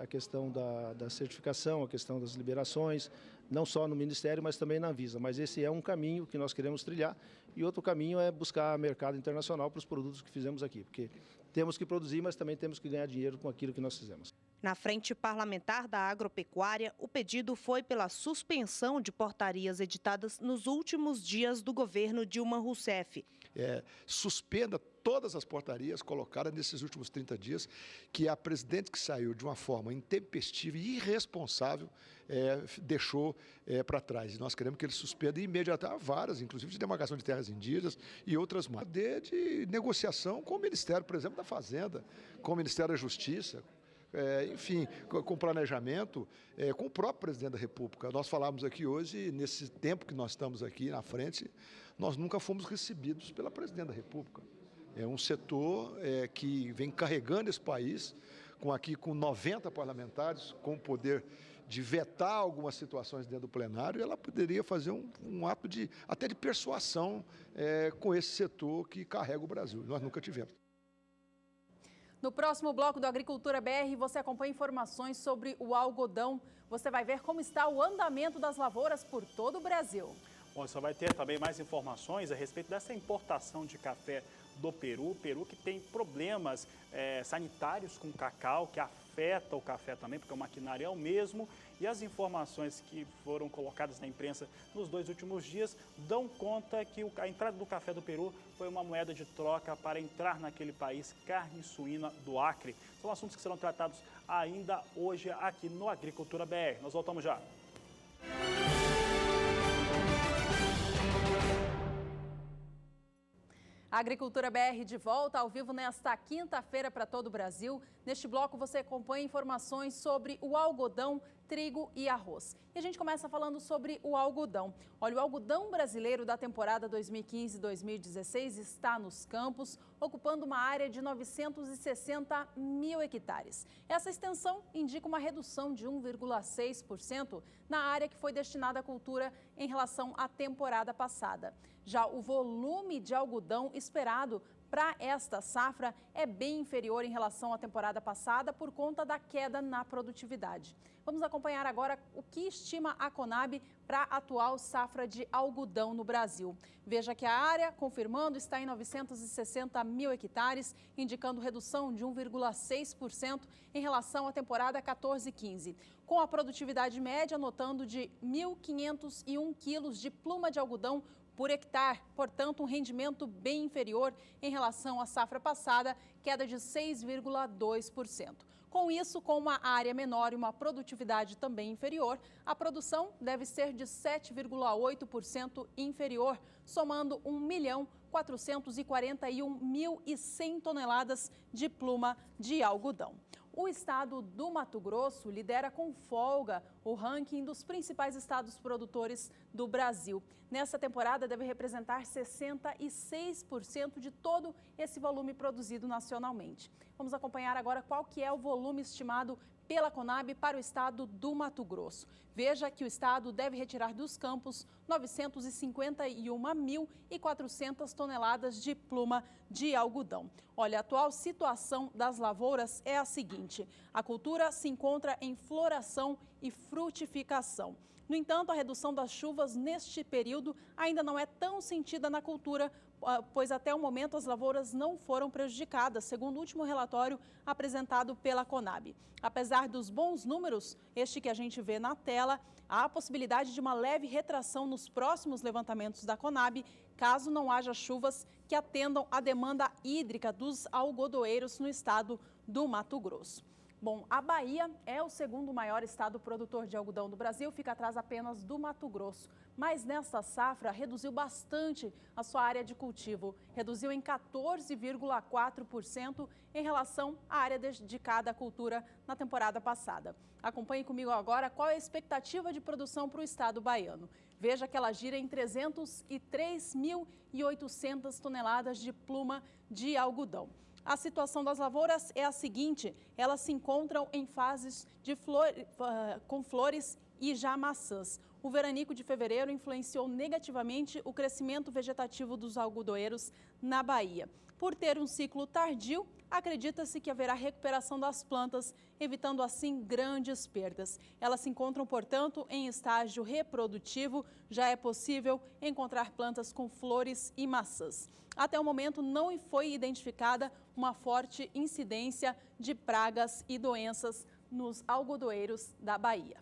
a questão da certificação, a questão das liberações, não só no Ministério, mas também na Anvisa. Mas esse é um caminho que nós queremos trilhar e outro caminho é buscar mercado internacional para os produtos que fizemos aqui, porque temos que produzir, mas também temos que ganhar dinheiro com aquilo que nós fizemos. Na frente parlamentar da agropecuária, o pedido foi pela suspensão de portarias editadas nos últimos dias do governo Dilma Rousseff. Suspenda todas as portarias colocadas nesses últimos 30 dias, que a presidente que saiu de uma forma intempestiva e irresponsável deixou para trás. E nós queremos que ele suspenda imediatamente várias, inclusive de demarcação de terras indígenas e outras mais. De negociação com o Ministério, por exemplo, da Fazenda, com o Ministério da Justiça, enfim, com planejamento, com o próprio presidente da República. Nós falamos aqui hoje, nesse tempo que nós estamos aqui na frente, nós nunca fomos recebidos pela presidente da República. É um setor que vem carregando esse país, com 90 parlamentares, com o poder de vetar algumas situações dentro do plenário, e ela poderia fazer um ato até de persuasão com esse setor que carrega o Brasil. Nós nunca tivemos. No próximo bloco do Agricultura BR, você acompanha informações sobre o algodão. Você vai ver como está o andamento das lavouras por todo o Brasil. Bom, você vai ter também mais informações a respeito dessa importação de café do Peru. Peru que tem problemas sanitários com o cacau, que afeta o café também, porque o maquinário é o mesmo. E as informações que foram colocadas na imprensa nos 2 últimos dias dão conta que a entrada do café do Peru foi uma moeda de troca para entrar naquele país carne suína do Acre. São assuntos que serão tratados ainda hoje aqui no Agricultura BR. Nós voltamos já. A Agricultura BR de volta ao vivo nesta quinta-feira para todo o Brasil. Neste bloco você acompanha informações sobre o algodão, trigo e arroz. E a gente começa falando sobre o algodão. Olha, o algodão brasileiro da temporada 2015-2016 está nos campos, ocupando uma área de 960 mil hectares. Essa extensão indica uma redução de 1,6% na área que foi destinada à cultura em relação à temporada passada. Já o volume de algodão esperado para esta safra é bem inferior em relação à temporada passada por conta da queda na produtividade. Vamos acompanhar agora o que estima a Conab para a atual safra de algodão no Brasil. Veja que a área, confirmando, está em 960 mil hectares, indicando redução de 1,6% em relação à temporada 14-15, com a produtividade média anotando de 1.501 quilos de pluma de algodão por hectare, portanto, um rendimento bem inferior em relação à safra passada, queda de 6,2%. Com isso, com uma área menor e uma produtividade também inferior, a produção deve ser de 7,8% inferior, somando 1.441.100 toneladas de pluma de algodão. O estado do Mato Grosso lidera com folga o ranking dos principais estados produtores do Brasil. Nessa temporada, deve representar 66% de todo esse volume produzido nacionalmente. Vamos acompanhar agora qual que é o volume estimado pela Conab para o estado do Mato Grosso. Veja que o estado deve retirar dos campos 951.400 toneladas de pluma de algodão. Olha, a atual situação das lavouras é a seguinte: a cultura se encontra em floração e frutificação. No entanto, a redução das chuvas neste período ainda não é tão sentida na cultura, pois até o momento as lavouras não foram prejudicadas, segundo o último relatório apresentado pela Conab. Apesar dos bons números, este que a gente vê na tela, há a possibilidade de uma leve retração nos próximos levantamentos da Conab, caso não haja chuvas que atendam à demanda hídrica dos algodoeiros no estado do Mato Grosso. Bom, a Bahia é o segundo maior estado produtor de algodão do Brasil, fica atrás apenas do Mato Grosso. Mas nesta safra reduziu bastante a sua área de cultivo, reduziu em 14,4% em relação à área dedicada à cultura na temporada passada. Acompanhe comigo agora qual é a expectativa de produção para o estado baiano. Veja que ela gira em 303.800 toneladas de pluma de algodão. A situação das lavouras é a seguinte: elas se encontram em fases de com flores e já maçãs. O veranico de fevereiro influenciou negativamente o crescimento vegetativo dos algodoeiros na Bahia. Por ter um ciclo tardio, acredita-se que haverá recuperação das plantas, evitando assim grandes perdas. Elas se encontram, portanto, em estágio reprodutivo. Já é possível encontrar plantas com flores e maçãs. Até o momento, não foi identificada uma forte incidência de pragas e doenças nos algodoeiros da Bahia.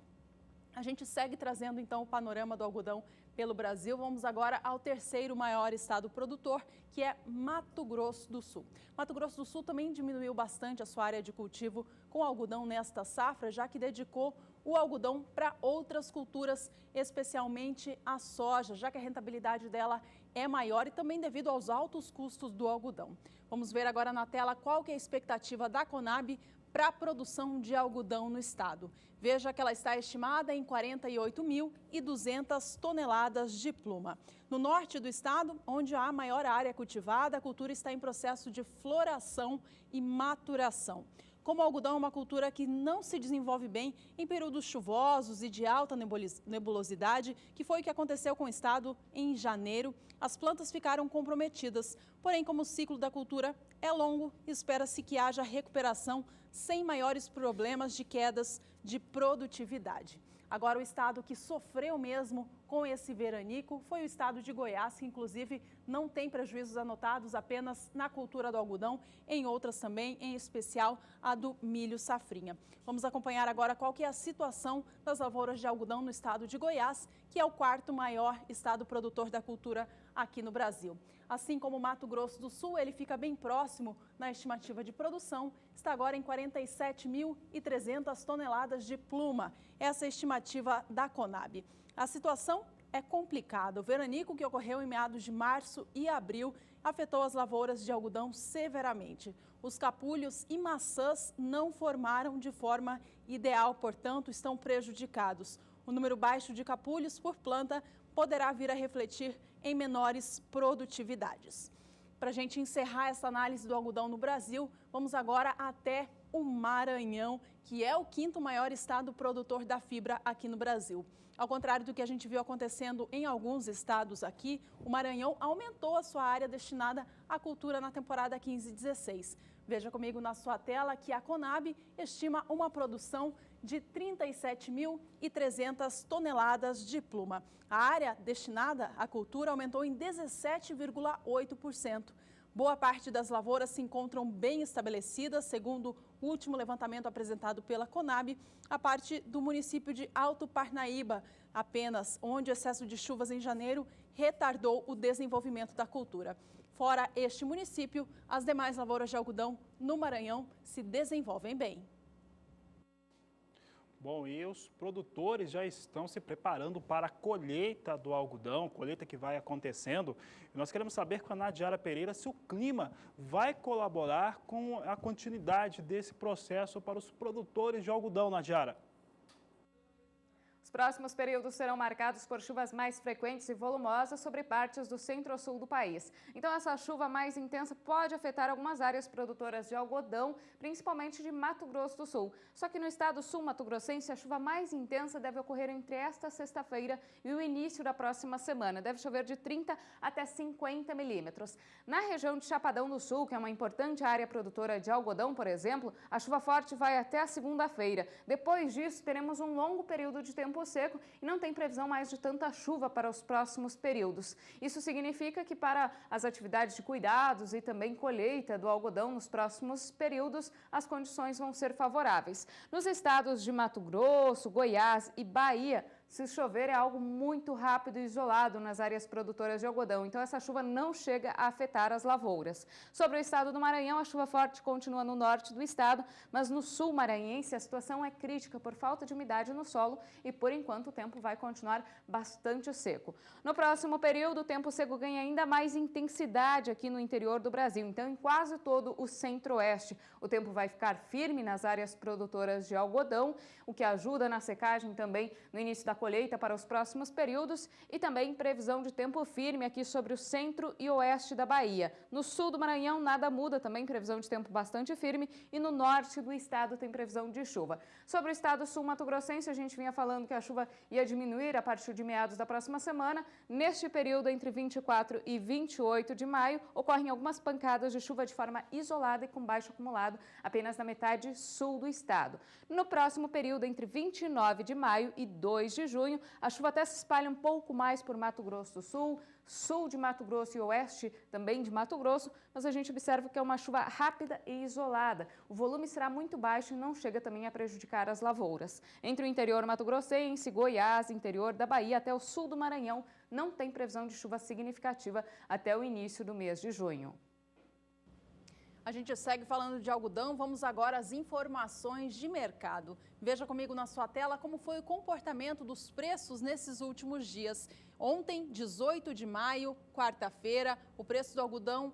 A gente segue trazendo então o panorama do algodão pelo Brasil. Vamos agora ao terceiro maior estado produtor, que é Mato Grosso do Sul. Mato Grosso do Sul também diminuiu bastante a sua área de cultivo com algodão nesta safra, já que dedicou o algodão para outras culturas, especialmente a soja, já que a rentabilidade dela é maior e também devido aos altos custos do algodão. Vamos ver agora na tela qual que é a expectativa da Conab para a produção de algodão no estado. Veja que ela está estimada em 48.200 toneladas de pluma. No norte do estado, onde há a maior área cultivada, a cultura está em processo de floração e maturação. Como o algodão é uma cultura que não se desenvolve bem em períodos chuvosos e de alta nebulosidade, que foi o que aconteceu com o estado em janeiro, as plantas ficaram comprometidas. Porém, como o ciclo da cultura é longo, espera-se que haja recuperação sem maiores problemas de quedas de produtividade. Agora, o estado que sofreu mesmo com esse veranico foi o estado de Goiás, que inclusive não tem prejuízos anotados apenas na cultura do algodão, em outras também, em especial a do milho safrinha. Vamos acompanhar agora qual que é a situação das lavouras de algodão no estado de Goiás, que é o quarto maior estado produtor da cultura aqui no Brasil. Assim como o Mato Grosso do Sul, ele fica bem próximo na estimativa de produção, está agora em 47.300 toneladas de pluma. Essa é a estimativa da Conab. A situação é complicada. O veranico que ocorreu em meados de março e abril afetou as lavouras de algodão severamente. Os capulhos e maçãs não formaram de forma ideal, portanto, estão prejudicados. O número baixo de capulhos por planta poderá vir a refletir em menores produtividades. Para a gente encerrar essa análise do algodão no Brasil, vamos agora até o Maranhão, que é o quinto maior estado produtor da fibra aqui no Brasil. Ao contrário do que a gente viu acontecendo em alguns estados aqui, o Maranhão aumentou a sua área destinada à cultura na temporada 15/16. Veja comigo na sua tela que a Conab estima uma produção de 37.300 toneladas de pluma. A área destinada à cultura aumentou em 17,8%. Boa parte das lavouras se encontram bem estabelecidas, segundo o último levantamento apresentado pela Conab, a parte do município de Alto Parnaíba, apenas onde o excesso de chuvas em janeiro retardou o desenvolvimento da cultura. Fora este município, as demais lavouras de algodão no Maranhão se desenvolvem bem. Bom, e os produtores já estão se preparando para a colheita do algodão, colheita que vai acontecendo. E nós queremos saber com a Nadiara Pereira se o clima vai colaborar com a continuidade desse processo para os produtores de algodão, Nadiara. Os próximos períodos serão marcados por chuvas mais frequentes e volumosas sobre partes do centro-sul do país. Então, essa chuva mais intensa pode afetar algumas áreas produtoras de algodão, principalmente de Mato Grosso do Sul. Só que no estado sul-mato-grossense, a chuva mais intensa deve ocorrer entre esta sexta-feira e o início da próxima semana. Deve chover de 30 até 50 milímetros. Na região de Chapadão do Sul, que é uma importante área produtora de algodão, por exemplo, a chuva forte vai até a segunda-feira. Depois disso, teremos um longo período de tempo seco e não tem previsão mais de tanta chuva para os próximos períodos. Isso significa que para as atividades de cuidados e também colheita do algodão nos próximos períodos, as condições vão ser favoráveis. Nos estados de Mato Grosso, Goiás e Bahia, se chover é algo muito rápido e isolado nas áreas produtoras de algodão, então essa chuva não chega a afetar as lavouras. Sobre o estado do Maranhão, a chuva forte continua no norte do estado, mas no sul maranhense a situação é crítica por falta de umidade no solo e por enquanto o tempo vai continuar bastante seco. No próximo período, o tempo seco ganha ainda mais intensidade aqui no interior do Brasil, então em quase todo o centro-oeste o tempo vai ficar firme nas áreas produtoras de algodão, o que ajuda na secagem também no início da colheita para os próximos períodos e também previsão de tempo firme aqui sobre o centro e oeste da Bahia. No sul do Maranhão nada muda, também previsão de tempo bastante firme e no norte do estado tem previsão de chuva. Sobre o estado sul-mato-grossense, a gente vinha falando que a chuva ia diminuir a partir de meados da próxima semana. Neste período, entre 24 e 28 de maio, ocorrem algumas pancadas de chuva de forma isolada e com baixo acumulado apenas na metade sul do estado. No próximo período, entre 29 de maio e 2 de de junho. A chuva até se espalha um pouco mais por Mato Grosso do Sul, sul de Mato Grosso e oeste também de Mato Grosso, mas a gente observa que é uma chuva rápida e isolada. O volume será muito baixo e não chega também a prejudicar as lavouras. Entre o interior mato-grossense, Goiás, interior da Bahia até o sul do Maranhão, não tem previsão de chuva significativa até o início do mês de junho. A gente segue falando de algodão, vamos agora às informações de mercado. Veja comigo na sua tela como foi o comportamento dos preços nesses últimos dias. Ontem, 18 de maio, quarta-feira, o preço do algodão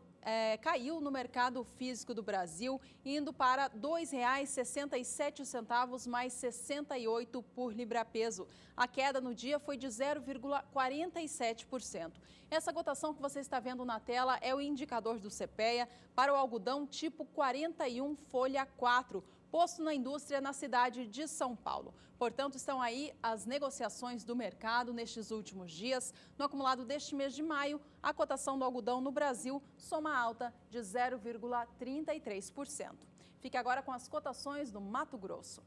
caiu no mercado físico do Brasil, indo para R$ 2,67 mais 68 por libra-peso. A queda no dia foi de 0,47%. Essa cotação que você está vendo na tela é o indicador do CPEA para o algodão tipo 41 folha 4, posto na indústria na cidade de São Paulo. Portanto, estão aí as negociações do mercado nestes últimos dias. No acumulado deste mês de maio, a cotação do algodão no Brasil soma alta de 0,33%. Fique agora com as cotações do Mato Grosso.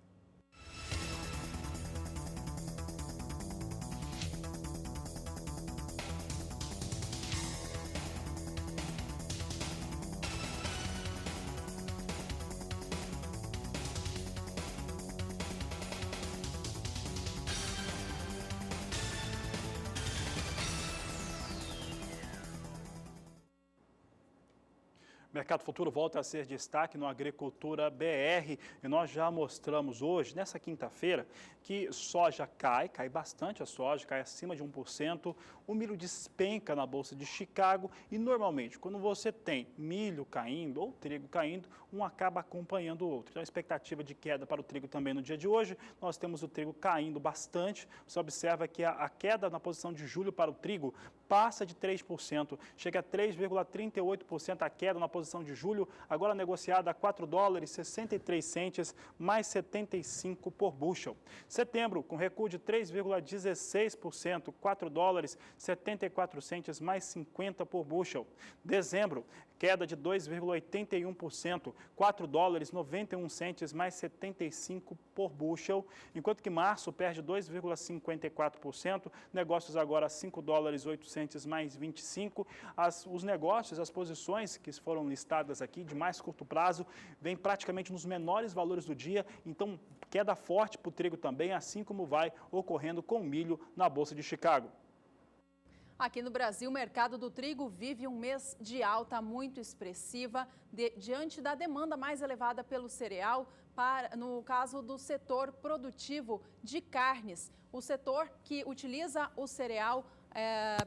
Mercado Futuro volta a ser destaque no Agricultura BR e nós já mostramos hoje, nessa quinta-feira, que soja cai bastante a soja, cai acima de 1%, o milho despenca na Bolsa de Chicago e normalmente quando você tem milho caindo ou trigo caindo, um acaba acompanhando o outro. Então a expectativa de queda para o trigo também no dia de hoje, nós temos o trigo caindo bastante, você observa que a queda na posição de julho para o trigo passa de 3%, chega a 3,38% a queda na posição de julho, agora negociada a $4,63 mais 75 por bushel. Setembro, com recuo de 3,16%, $4,74 mais 50 por bushel. Dezembro, queda de 2,81%, $4,91 mais 75 por bushel, enquanto que março perde 2,54%, negócios agora $5,08 mais 25. Os negócios, as posições que foram listadas aqui de mais curto prazo, vêm praticamente nos menores valores do dia, então queda forte para o trigo também, assim como vai ocorrendo com o milho na Bolsa de Chicago. Aqui no Brasil, o mercado do trigo vive um mês de alta muito expressiva diante da demanda mais elevada pelo cereal, no caso do setor produtivo de carnes. O setor que utiliza o cereal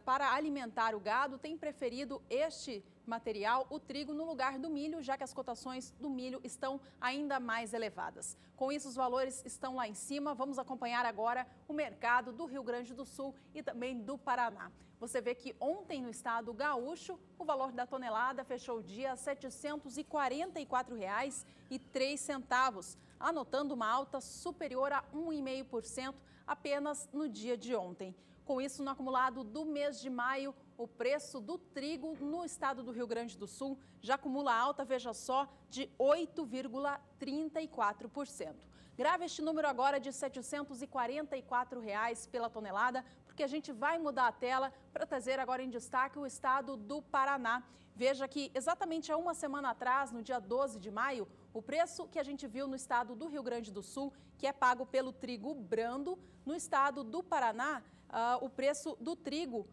para alimentar o gado tem preferido este material, o trigo, no lugar do milho, já que as cotações do milho estão ainda mais elevadas. Com isso, os valores estão lá em cima. Vamos acompanhar agora o mercado do Rio Grande do Sul e também do Paraná. Você vê que ontem no estado gaúcho, o valor da tonelada fechou o dia a R$ 744,03, anotando uma alta superior a 1,5% apenas no dia de ontem. Com isso, no acumulado do mês de maio, o preço do trigo no estado do Rio Grande do Sul já acumula alta, veja só, de 8,34%. Grave este número agora de R$ 744 pela tonelada, porque a gente vai mudar a tela para trazer agora em destaque o estado do Paraná. Veja que exatamente há uma semana atrás, no dia 12 de maio, o preço que a gente viu no estado do Rio Grande do Sul, que é pago pelo trigo brando, no estado do Paraná, o preço do trigo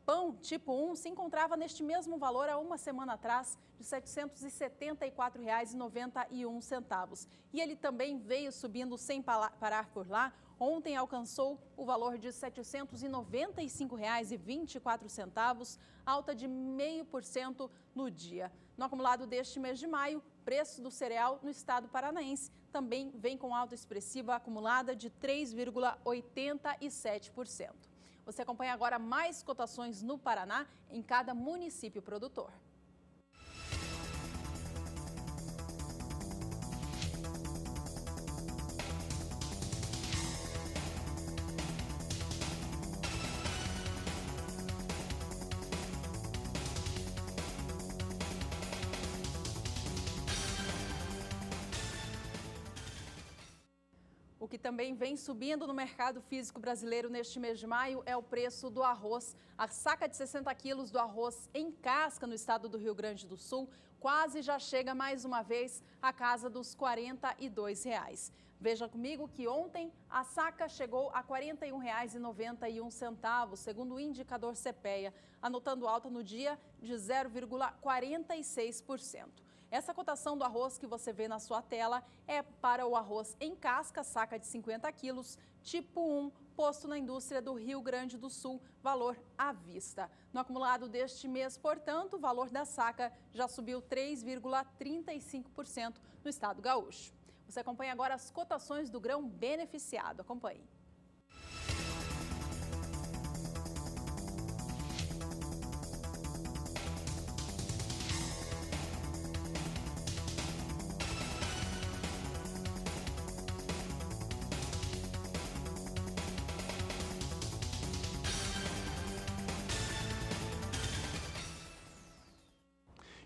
pão tipo 1 se encontrava neste mesmo valor há uma semana atrás, de R$ 774,91. E ele também veio subindo sem parar por lá. Ontem alcançou o valor de R$ 795,24, alta de 0,5% no dia. No acumulado deste mês de maio, preço do cereal no estado paranaense também vem com alta expressiva acumulada de 3,87%. Você acompanha agora mais cotações no Paraná em cada município produtor. O que também vem subindo no mercado físico brasileiro neste mês de maio é o preço do arroz. A saca de 60 quilos do arroz em casca no estado do Rio Grande do Sul quase já chega mais uma vez à casa dos R$ 42. Veja comigo que ontem a saca chegou a R$ 41,91, segundo o indicador CPEA, anotando alta no dia de 0,46%. Essa cotação do arroz que você vê na sua tela é para o arroz em casca, saca de 50 quilos, tipo 1, posto na indústria do Rio Grande do Sul, valor à vista. No acumulado deste mês, portanto, o valor da saca já subiu 3,35% no estado gaúcho. Você acompanha agora as cotações do grão beneficiado. Acompanhe.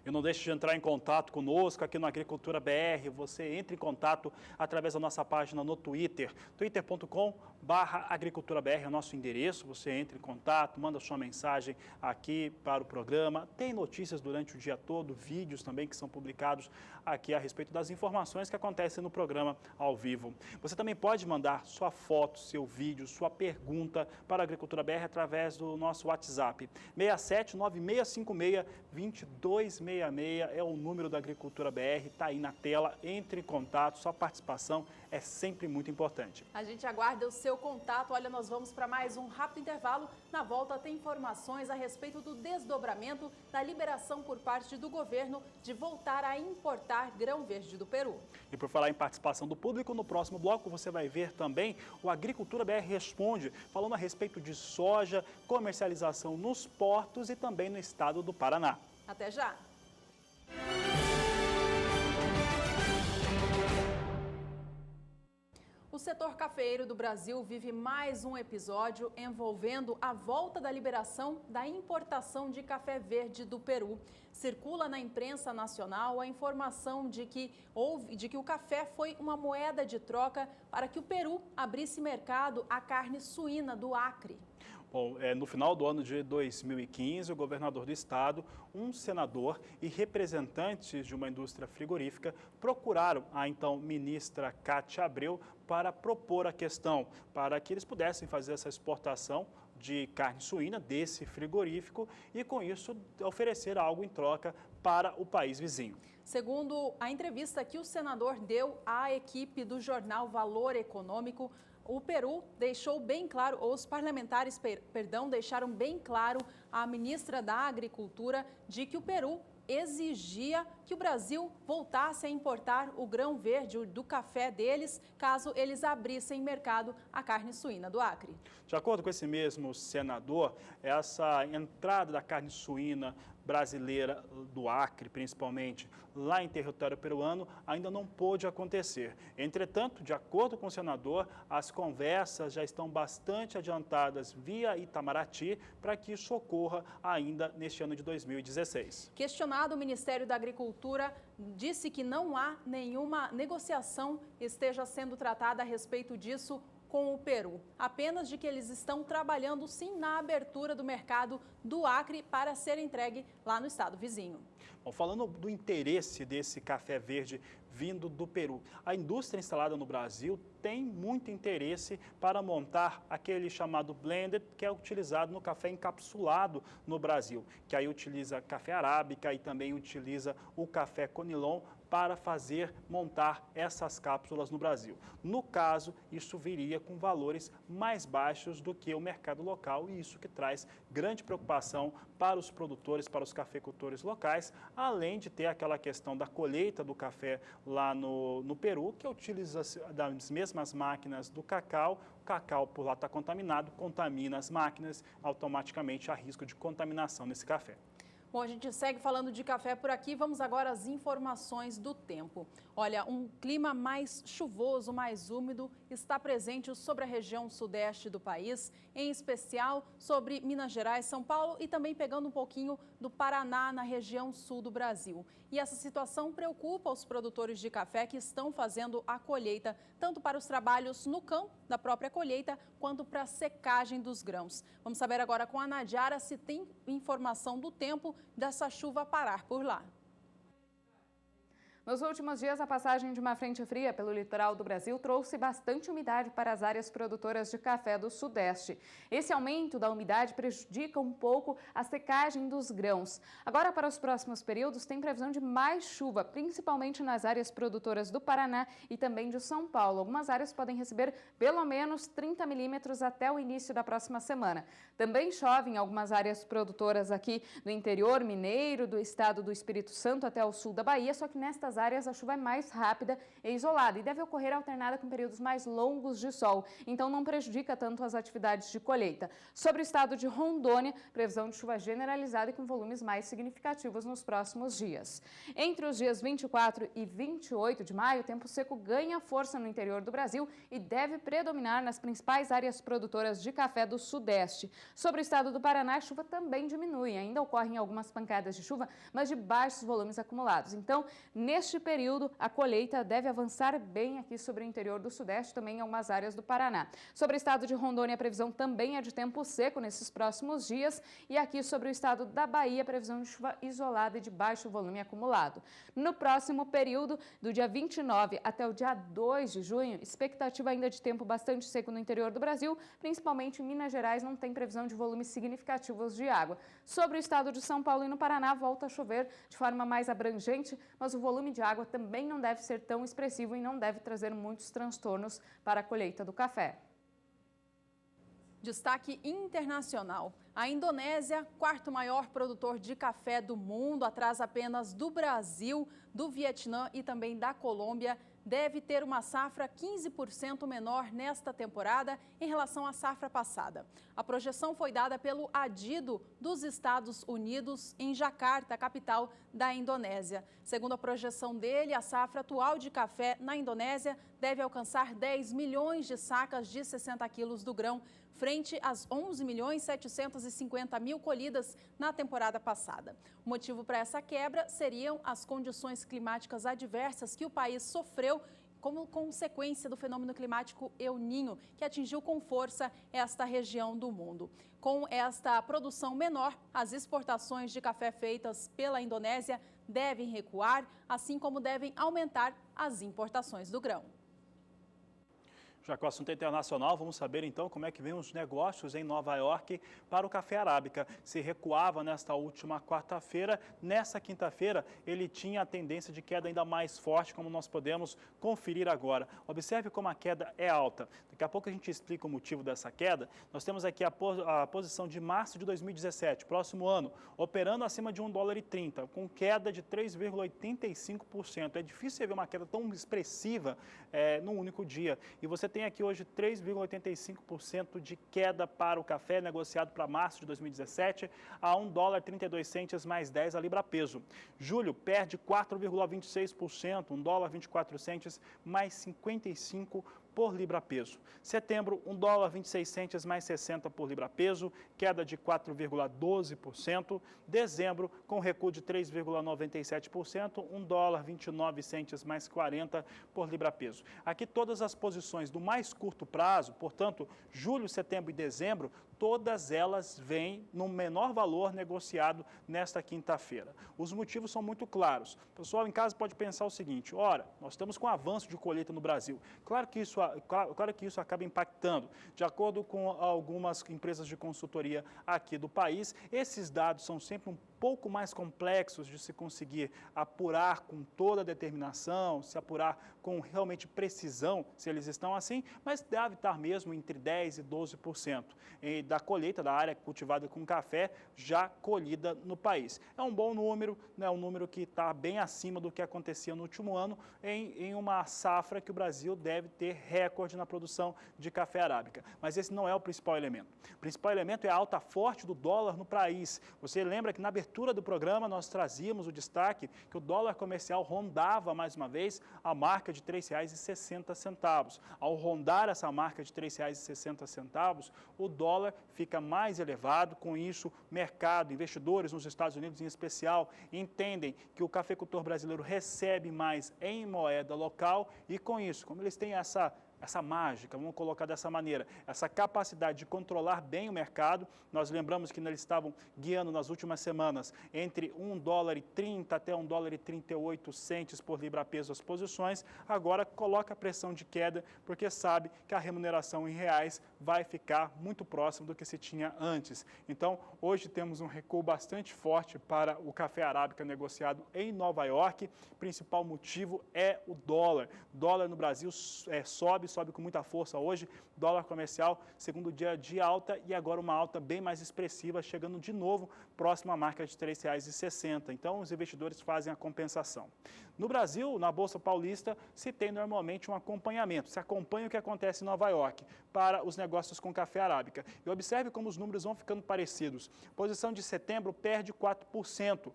E não deixe de entrar em contato conosco aqui no Agricultura BR. Você entra em contato através da nossa página no Twitter, twitter.com/agriculturabr é o nosso endereço. Você entra em contato, manda sua mensagem aqui para o programa. Tem notícias durante o dia todo, vídeos também que são publicados aqui a respeito das informações que acontecem no programa ao vivo. Você também pode mandar sua foto, seu vídeo, sua pergunta para a Agricultura BR através do nosso WhatsApp. 6796562266 é o número da Agricultura BR, está aí na tela, entre em contato, sua participação é sempre muito importante. A gente aguarda o seu contato. Olha, nós vamos para mais um rápido intervalo. Na volta tem informações a respeito do desdobramento da liberação por parte do governo de voltar a importar grão verde do Peru. E por falar em participação do público, no próximo bloco você vai ver também o Agricultura BR Responde, falando a respeito de soja, comercialização nos portos e também no estado do Paraná. Até já! O setor cafeeiro do Brasil vive mais um episódio envolvendo a volta da liberação da importação de café verde do Peru. Circula na imprensa nacional a informação de que o café foi uma moeda de troca para que o Peru abrisse mercado à carne suína do Acre. Bom, no final do ano de 2015, o governador do estado, um senador e representantes de uma indústria frigorífica procuraram a então ministra Cátia Abreu para propor a questão, para que eles pudessem fazer essa exportação de carne suína desse frigorífico e, com isso, oferecer algo em troca para o país vizinho. Segundo a entrevista que o senador deu à equipe do jornal Valor Econômico, o Peru deixou bem claro, ou os parlamentares, deixaram bem claro à ministra da Agricultura de que o Peru exigia que o Brasil voltasse a importar o grão verde do café deles, caso eles abrissem mercado à carne suína do Acre. De acordo com esse mesmo senador, essa entrada da carne suína brasileira do Acre, principalmente, lá em território peruano, ainda não pôde acontecer. Entretanto, de acordo com o senador, as conversas já estão bastante adiantadas via Itamaraty para que isso ocorra ainda neste ano de 2016. Questionado, o Ministério da Agricultura disse que não há nenhuma negociação esteja sendo tratada a respeito disso com o Peru, apenas de que eles estão trabalhando sim na abertura do mercado do Acre para ser entregue lá no estado vizinho. Bom, falando do interesse desse café verde vindo do Peru, a indústria instalada no Brasil tem muito interesse para montar aquele chamado blended, que é utilizado no café encapsulado no Brasil, que aí utiliza café arábica e também utiliza o café conilon para montar essas cápsulas no Brasil. No caso, isso viria com valores mais baixos do que o mercado local e isso que traz grande preocupação para os produtores, para os cafeicultores locais, além de ter aquela questão da colheita do café lá no Peru, que utiliza das mesmas máquinas do cacau. O cacau por lá está contaminado, contamina as máquinas, automaticamente há risco de contaminação nesse café. Bom, a gente segue falando de café por aqui. Vamos agora às informações do tempo. Olha, um clima mais chuvoso, mais úmido está presente sobre a região sudeste do país, em especial sobre Minas Gerais, São Paulo e também pegando um pouquinho do Paraná, na região sul do Brasil. E essa situação preocupa os produtores de café que estão fazendo a colheita, tanto para os trabalhos no campo, da própria colheita, quanto para a secagem dos grãos. Vamos saber agora com a Nadiara se tem informação do tempo dessa chuva parar por lá. Nos últimos dias, a passagem de uma frente fria pelo litoral do Brasil trouxe bastante umidade para as áreas produtoras de café do Sudeste. Esse aumento da umidade prejudica um pouco a secagem dos grãos. Agora, para os próximos períodos, tem previsão de mais chuva, principalmente nas áreas produtoras do Paraná e também de São Paulo. Algumas áreas podem receber pelo menos 30 milímetros até o início da próxima semana. Também chove em algumas áreas produtoras aqui no interior mineiro, do estado do Espírito Santo até o sul da Bahia, só que nestas áreas a chuva é mais rápida e isolada e deve ocorrer alternada com períodos mais longos de sol, então não prejudica tanto as atividades de colheita. Sobre o estado de Rondônia, previsão de chuva generalizada e com volumes mais significativos nos próximos dias. Entre os dias 24 e 28 de maio, o tempo seco ganha força no interior do Brasil e deve predominar nas principais áreas produtoras de café do Sudeste. Sobre o estado do Paraná, a chuva também diminui, ainda ocorrem algumas pancadas de chuva, mas de baixos volumes acumulados. Então, neste período, a colheita deve avançar bem aqui sobre o interior do Sudeste, também em algumas áreas do Paraná. Sobre o estado de Rondônia, a previsão também é de tempo seco nesses próximos dias. E aqui sobre o estado da Bahia, a previsão de chuva isolada e de baixo volume acumulado. No próximo período, do dia 29 até o dia 2 de junho, expectativa ainda de tempo bastante seco no interior do Brasil, principalmente em Minas Gerais, não tem previsão de volumes significativos de água. Sobre o estado de São Paulo e no Paraná, volta a chover de forma mais abrangente, mas o volume de água também não deve ser tão expressivo e não deve trazer muitos transtornos para a colheita do café. Destaque internacional. A Indonésia, quarto maior produtor de café do mundo, atrás apenas do Brasil, do Vietnã e também da Colômbia, deve ter uma safra 15% menor nesta temporada em relação à safra passada. A projeção foi dada pelo Adido dos Estados Unidos em Jakarta, capital da Indonésia. Segundo a projeção dele, a safra atual de café na Indonésia deve alcançar 10 milhões de sacas de 60 quilos do grão, frente às 11.750.000 colhidas na temporada passada. O motivo para essa quebra seriam as condições climáticas adversas que o país sofreu como consequência do fenômeno climático El Niño, que atingiu com força esta região do mundo. Com esta produção menor, as exportações de café feitas pela Indonésia devem recuar, assim como devem aumentar as importações do grão. Já que o assunto é internacional, vamos saber então como é que vem os negócios em Nova York para o café arábica. Se recuava nesta última quarta-feira, nessa quinta-feira ele tinha a tendência de queda ainda mais forte, como nós podemos conferir agora. Observe como a queda é alta. Daqui a pouco a gente explica o motivo dessa queda. Nós temos aqui a posição de março de 2017, próximo ano, operando acima de $1,30, com queda de 3,85%. É difícil ver uma queda tão expressiva num único dia. E você tem aqui hoje 3,85% de queda para o café negociado para março de 2017 a $1,32 mais 10 a libra peso. Julho perde 4,26%, $1,24 mais 55 por libra peso. Setembro, $1,26 mais 60 por libra peso, queda de 4,12%. Dezembro, com recuo de 3,97%, $1,29 mais 40 por libra peso. Aqui todas as posições do mais curto prazo, portanto, julho, setembro e dezembro, todas elas vêm no menor valor negociado nesta quinta-feira. Os motivos são muito claros. O pessoal em casa pode pensar o seguinte: ora, nós estamos com avanço de colheita no Brasil. Claro que isso acaba impactando. De acordo com algumas empresas de consultoria aqui do país, esses dados são sempre um pouco mais complexos de se conseguir apurar com toda a determinação, se apurar com realmente precisão, se eles estão assim, mas deve estar mesmo entre 10% e 12% da colheita da área cultivada com café já colhida no país. É um bom número, né, um número que está bem acima do que acontecia no último ano em uma safra que o Brasil deve ter recorde na produção de café arábica. Mas esse não é o principal elemento. O principal elemento é a alta forte do dólar no país. Você lembra que na abertura do programa nós trazíamos o destaque que o dólar comercial rondava mais uma vez a marca de R$ 3,60. Ao rondar essa marca de R$ 3,60, o dólar fica mais elevado. Com isso, mercado, investidores nos Estados Unidos em especial, entendem que o cafeicultor brasileiro recebe mais em moeda local e com isso, como eles têm essa mágica, vamos colocar dessa maneira, essa capacidade de controlar bem o mercado. Nós lembramos que eles estavam guiando nas últimas semanas entre $1,30 até $1,38 por libra-peso as posições. Agora coloca a pressão de queda, porque sabe que a remuneração em reais vai ficar muito próximo do que se tinha antes. Então, hoje temos um recuo bastante forte para o café arábica negociado em Nova York. O principal motivo é o dólar. O dólar no Brasil sobe com muita força hoje, dólar comercial, segundo dia de alta e agora uma alta bem mais expressiva, chegando de novo próximo à marca de R$ 3,60. Então, os investidores fazem a compensação. No Brasil, na Bolsa Paulista, se tem normalmente um acompanhamento, se acompanha o que acontece em Nova York para os negócios com café arábica. E observe como os números vão ficando parecidos. Posição de setembro perde 4%,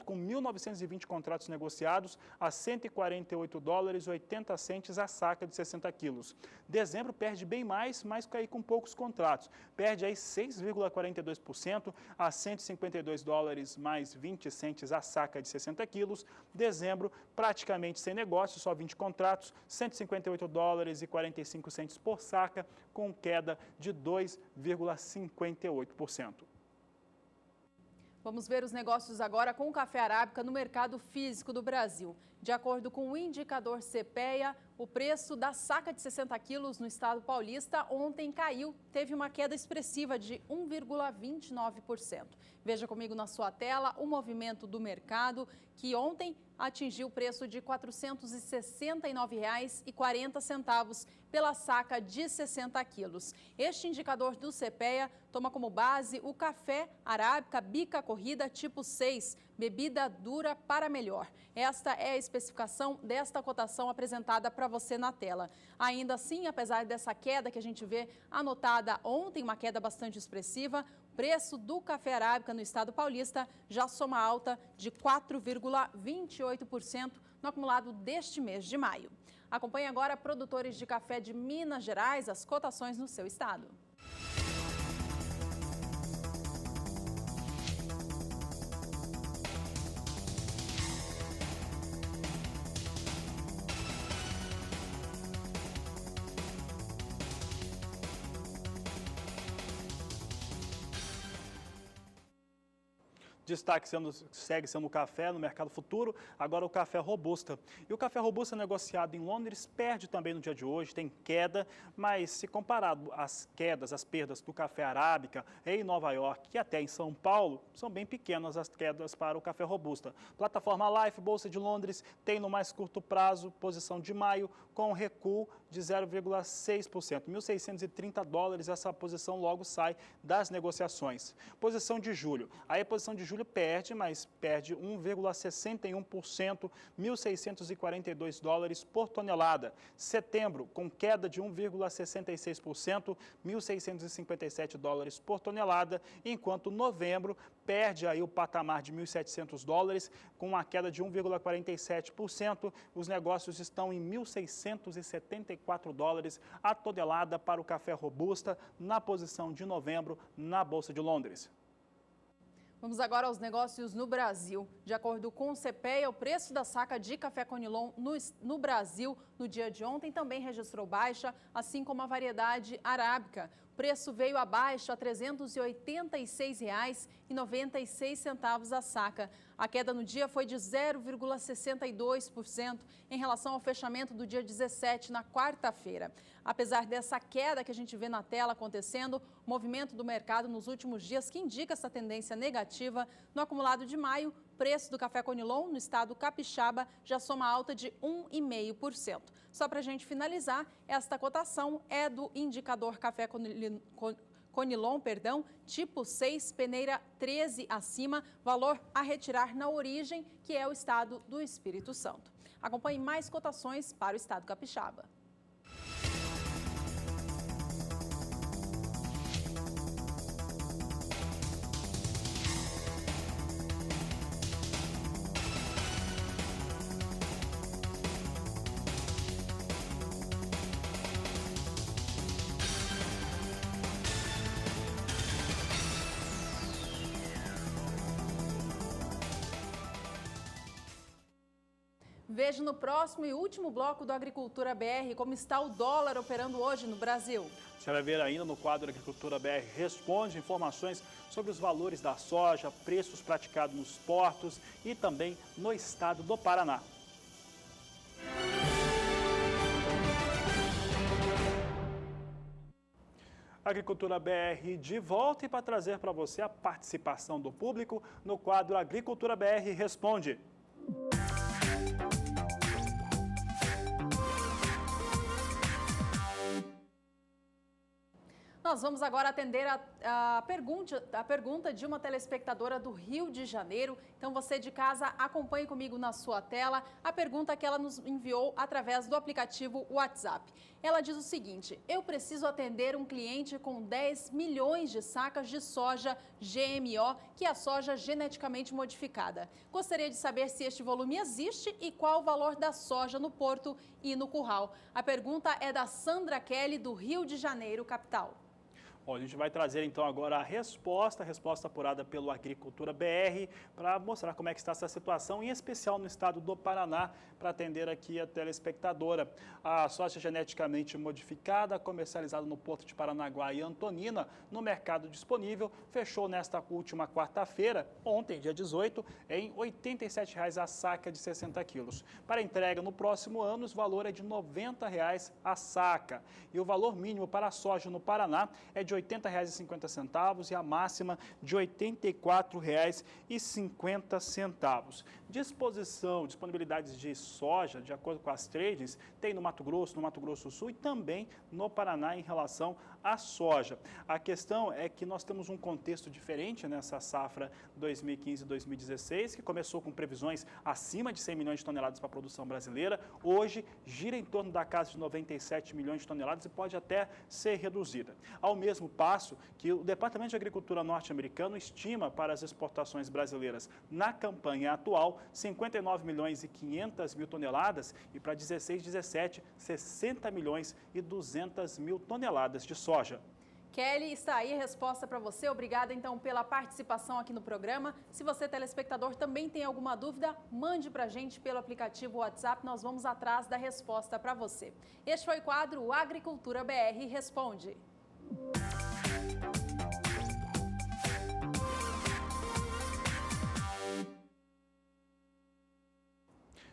com 1.920 contratos negociados a $148,80 a saca de 60 quilos. Dezembro perde bem mais, mas aí com poucos contratos. Perde aí 6,42% a $152,20 a saca de 60 quilos. Dezembro praticamente sem negócio, só 20 contratos, $158,45 por saca, com queda de 2,58%. Vamos ver os negócios agora com o café arábica no mercado físico do Brasil. De acordo com o indicador CPEA, o preço da saca de 60 quilos no estado paulista ontem caiu, teve uma queda expressiva de 1,29%. Veja comigo na sua tela o movimento do mercado, que ontem atingiu o preço de R$ 469,40 pela saca de 60 quilos. Este indicador do CPEA toma como base o café arábica bica corrida tipo 6, bebida dura para melhor. Esta é a especificação desta cotação apresentada para você na tela. Ainda assim, apesar dessa queda que a gente vê anotada ontem, uma queda bastante expressiva, o preço do café arábica no estado paulista já soma alta de 4,28% no acumulado deste mês de maio. Acompanhe agora produtores de café de Minas Gerais, as cotações no seu estado. Destaque segue sendo o café no mercado futuro, agora o café robusta. E o café robusta negociado em Londres perde também no dia de hoje, tem queda, mas se comparado às quedas, às perdas do café arábica em Nova York e até em São Paulo, são bem pequenas as quedas para o café robusta. Plataforma Life, Bolsa de Londres, tem no mais curto prazo, posição de maio, com recuo de 0,6%. $1.630, essa posição logo sai das negociações. Posição de julho. Aí a posição de julho perde, mas perde 1,61%, $1.642 por tonelada. Setembro, com queda de 1,66%, $1.657 por tonelada, enquanto novembro perde aí o patamar de $1.700, com uma queda de 1,47%. Os negócios estão em $1.674 a tonelada para o café robusta, na posição de novembro, na Bolsa de Londres. Vamos agora aos negócios no Brasil. De acordo com o CPEA, o preço da saca de café Conilon no Brasil no dia de ontem também registrou baixa, assim como a variedade arábica. O preço veio abaixo a R$ 386,96 a saca. A queda no dia foi de 0,62% em relação ao fechamento do dia 17, na quarta-feira. Apesar dessa queda que a gente vê na tela acontecendo, o movimento do mercado nos últimos dias que indica essa tendência negativa, no acumulado de maio, o preço do café Conilon no estado capixaba já soma alta de 1,5%. Só para a gente finalizar, esta cotação é do indicador café Conilon, tipo 6, peneira 13 acima, valor a retirar na origem, que é o estado do Espírito Santo. Acompanhe mais cotações para o estado capixaba. Veja no próximo e último bloco do Agricultura BR como está o dólar operando hoje no Brasil. Você vai ver ainda no quadro Agricultura BR Responde informações sobre os valores da soja, preços praticados nos portos e também no estado do Paraná. Agricultura BR de volta e para trazer para você a participação do público no quadro Agricultura BR Responde. Nós vamos agora atender a pergunta de uma telespectadora do Rio de Janeiro. Então, você de casa, acompanhe comigo na sua tela a pergunta que ela nos enviou através do aplicativo WhatsApp. Ela diz o seguinte: eu preciso atender um cliente com 10 milhões de sacas de soja GMO, que é a soja geneticamente modificada. Gostaria de saber se este volume existe e qual o valor da soja no porto e no curral. A pergunta é da Sandra Kelly, do Rio de Janeiro, capital. Bom, a gente vai trazer então agora a resposta apurada pelo Agricultura BR para mostrar como é que está essa situação, em especial no estado do Paraná, para atender aqui a telespectadora. A soja geneticamente modificada, comercializada no Porto de Paranaguá e Antonina, no mercado disponível, fechou nesta última quarta-feira, ontem, dia 18, em R$ 87,00 a saca de 60 quilos. Para entrega no próximo ano, o valor é de R$ 90,00 a saca. E o valor mínimo para a soja no Paraná é de R$ 80,50 e a máxima de R$ 84,50. Disponibilidades de soja, de acordo com as trades, tem no Mato Grosso do Sul e também no Paraná em relação à soja. A questão é que nós temos um contexto diferente nessa safra 2015-2016, que começou com previsões acima de 100 milhões de toneladas para a produção brasileira. Hoje, gira em torno da casa de 97 milhões de toneladas e pode até ser reduzida. Ao mesmo passo que o Departamento de Agricultura norte-americano estima para as exportações brasileiras na campanha atual 59 milhões e 500 mil toneladas e para 16-17, 60 milhões e 200 mil toneladas de soja. Kelly, está aí a resposta para você. Obrigada, então, pela participação aqui no programa. Se você, telespectador, também tem alguma dúvida, mande para a gente pelo aplicativo WhatsApp. Nós vamos atrás da resposta para você. Este foi o quadro Agricultura BR Responde.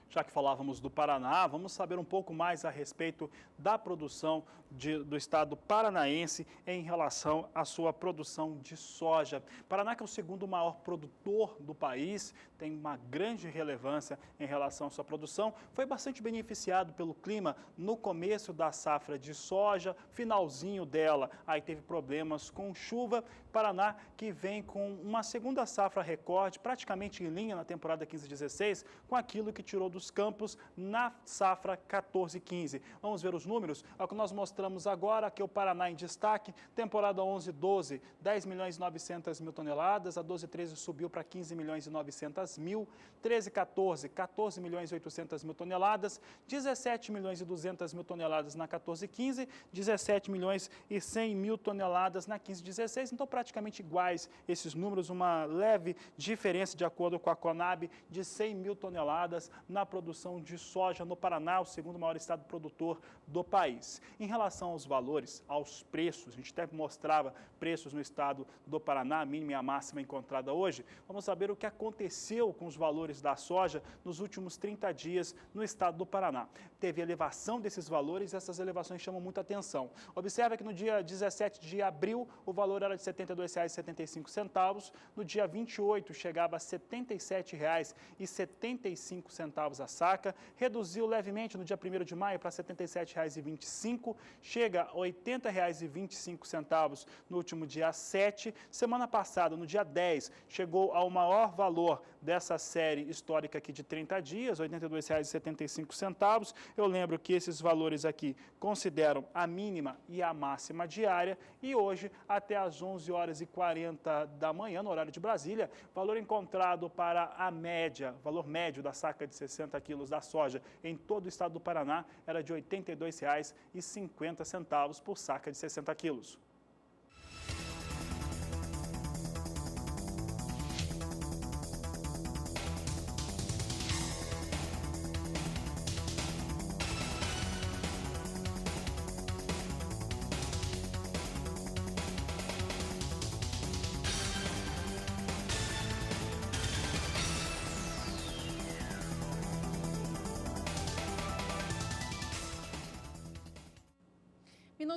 Já que falávamos do Paraná, vamos saber um pouco mais a respeito da produção do estado paranaense em relação à sua produção de soja. Paraná, que é o segundo maior produtor do país, tem uma grande relevância em relação à sua produção, foi bastante beneficiado pelo clima no começo da safra de soja, finalzinho dela, aí teve problemas com chuva. Paraná, que vem com uma segunda safra recorde, praticamente em linha na temporada 15-16, com aquilo que tirou dos campos na safra 14-15. Vamos ver os números? É o que nós mostramos agora, aqui o Paraná em destaque, temporada 11-12, 10 milhões e 900 mil toneladas, a 12-13 subiu para 15 milhões e 900 mil, 13-14, 14 milhões e 800 mil toneladas, 17 milhões e 200 mil toneladas na 14-15, 17 milhões e 100 mil toneladas na 15-16, então praticamente iguais esses números, uma leve diferença de acordo com a Conab de 100 mil toneladas na produção de soja no Paraná, o segundo maior estado produtor do país. Em relação aos valores, aos preços, a gente até mostrava preços no estado do Paraná, a mínima e a máxima encontrada hoje. Vamos saber o que aconteceu com os valores da soja nos últimos 30 dias no estado do Paraná. Teve elevação desses valores e essas elevações chamam muita atenção. Observa que no dia 17 de abril o valor era de R$ 72,75, no dia 28 chegava a R$ 77,75 a saca, reduziu levemente no dia 1º de maio para R$ 77,25, chega a R$ 80,25 no último dia 7. Semana passada, no dia 10, chegou ao maior valor dessa série histórica aqui de 30 dias, R$ 82,75. Eu lembro que esses valores aqui consideram a mínima e a máxima diária e hoje, até às 11h40 da manhã, no horário de Brasília, valor encontrado para a média, valor médio da saca de 60 quilos da soja em todo o estado do Paraná era de R$ 82,50 por saca de 60 quilos.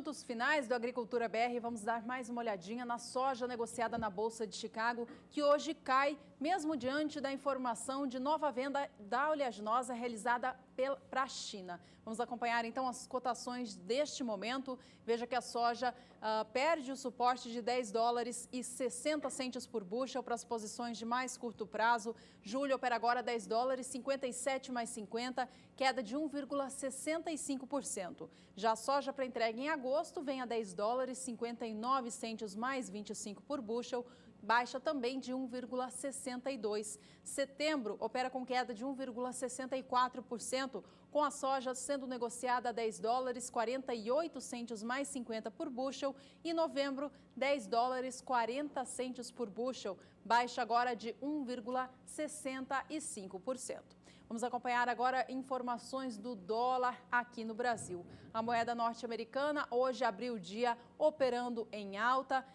minutos finais do Agricultura BR, vamos dar mais uma olhadinha na soja negociada na Bolsa de Chicago, que hoje cai, mesmo diante da informação de nova venda da oleaginosa realizada para a China. Vamos acompanhar então as cotações deste momento. Veja que a soja perde o suporte de $10,60 por bushel para as posições de mais curto prazo. Julho opera agora $10,57+50, queda de 1,65%. Já a soja para entrega em agosto vem a $10,59+25 por bushel, baixa também de 1,62%. Setembro opera com queda de 1,64%, com a soja sendo negociada a $10,48+50 por bushel e novembro $10,40 por bushel, baixa agora de 1,65%. Vamos acompanhar agora informações do dólar aqui no Brasil. A moeda norte-americana hoje abriu o dia operando em alta.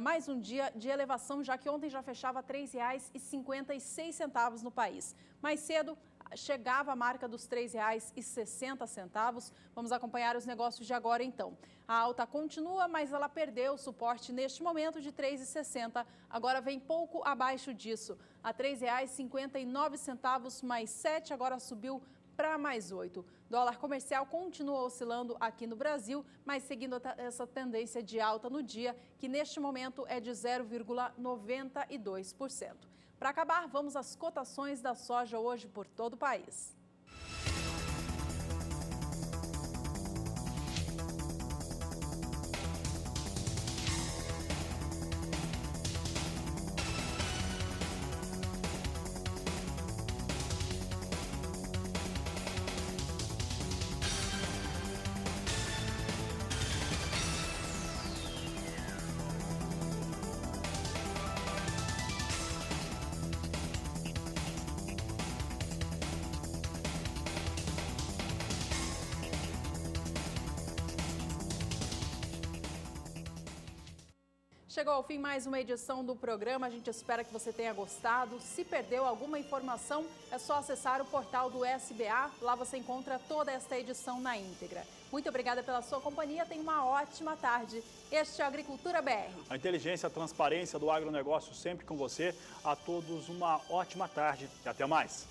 Mais um dia de elevação, já que ontem já fechava R$ 3,56 no país. Mais cedo, chegava a marca dos R$ 3,60. Vamos acompanhar os negócios de agora, então. A alta continua, mas ela perdeu o suporte neste momento de R$ 3,60. Agora vem pouco abaixo disso, a R$ 3,59+7, agora subiu para mais 8. Dólar comercial continua oscilando aqui no Brasil, mas seguindo essa tendência de alta no dia, que neste momento é de 0,92%. Para acabar, vamos às cotações da soja hoje por todo o país. Chegou ao fim mais uma edição do programa, a gente espera que você tenha gostado. Se perdeu alguma informação, é só acessar o portal do SBA, lá você encontra toda esta edição na íntegra. Muito obrigada pela sua companhia, tenha uma ótima tarde. Este é a Agricultura BR. A inteligência, a transparência do agronegócio sempre com você. A todos uma ótima tarde e até mais.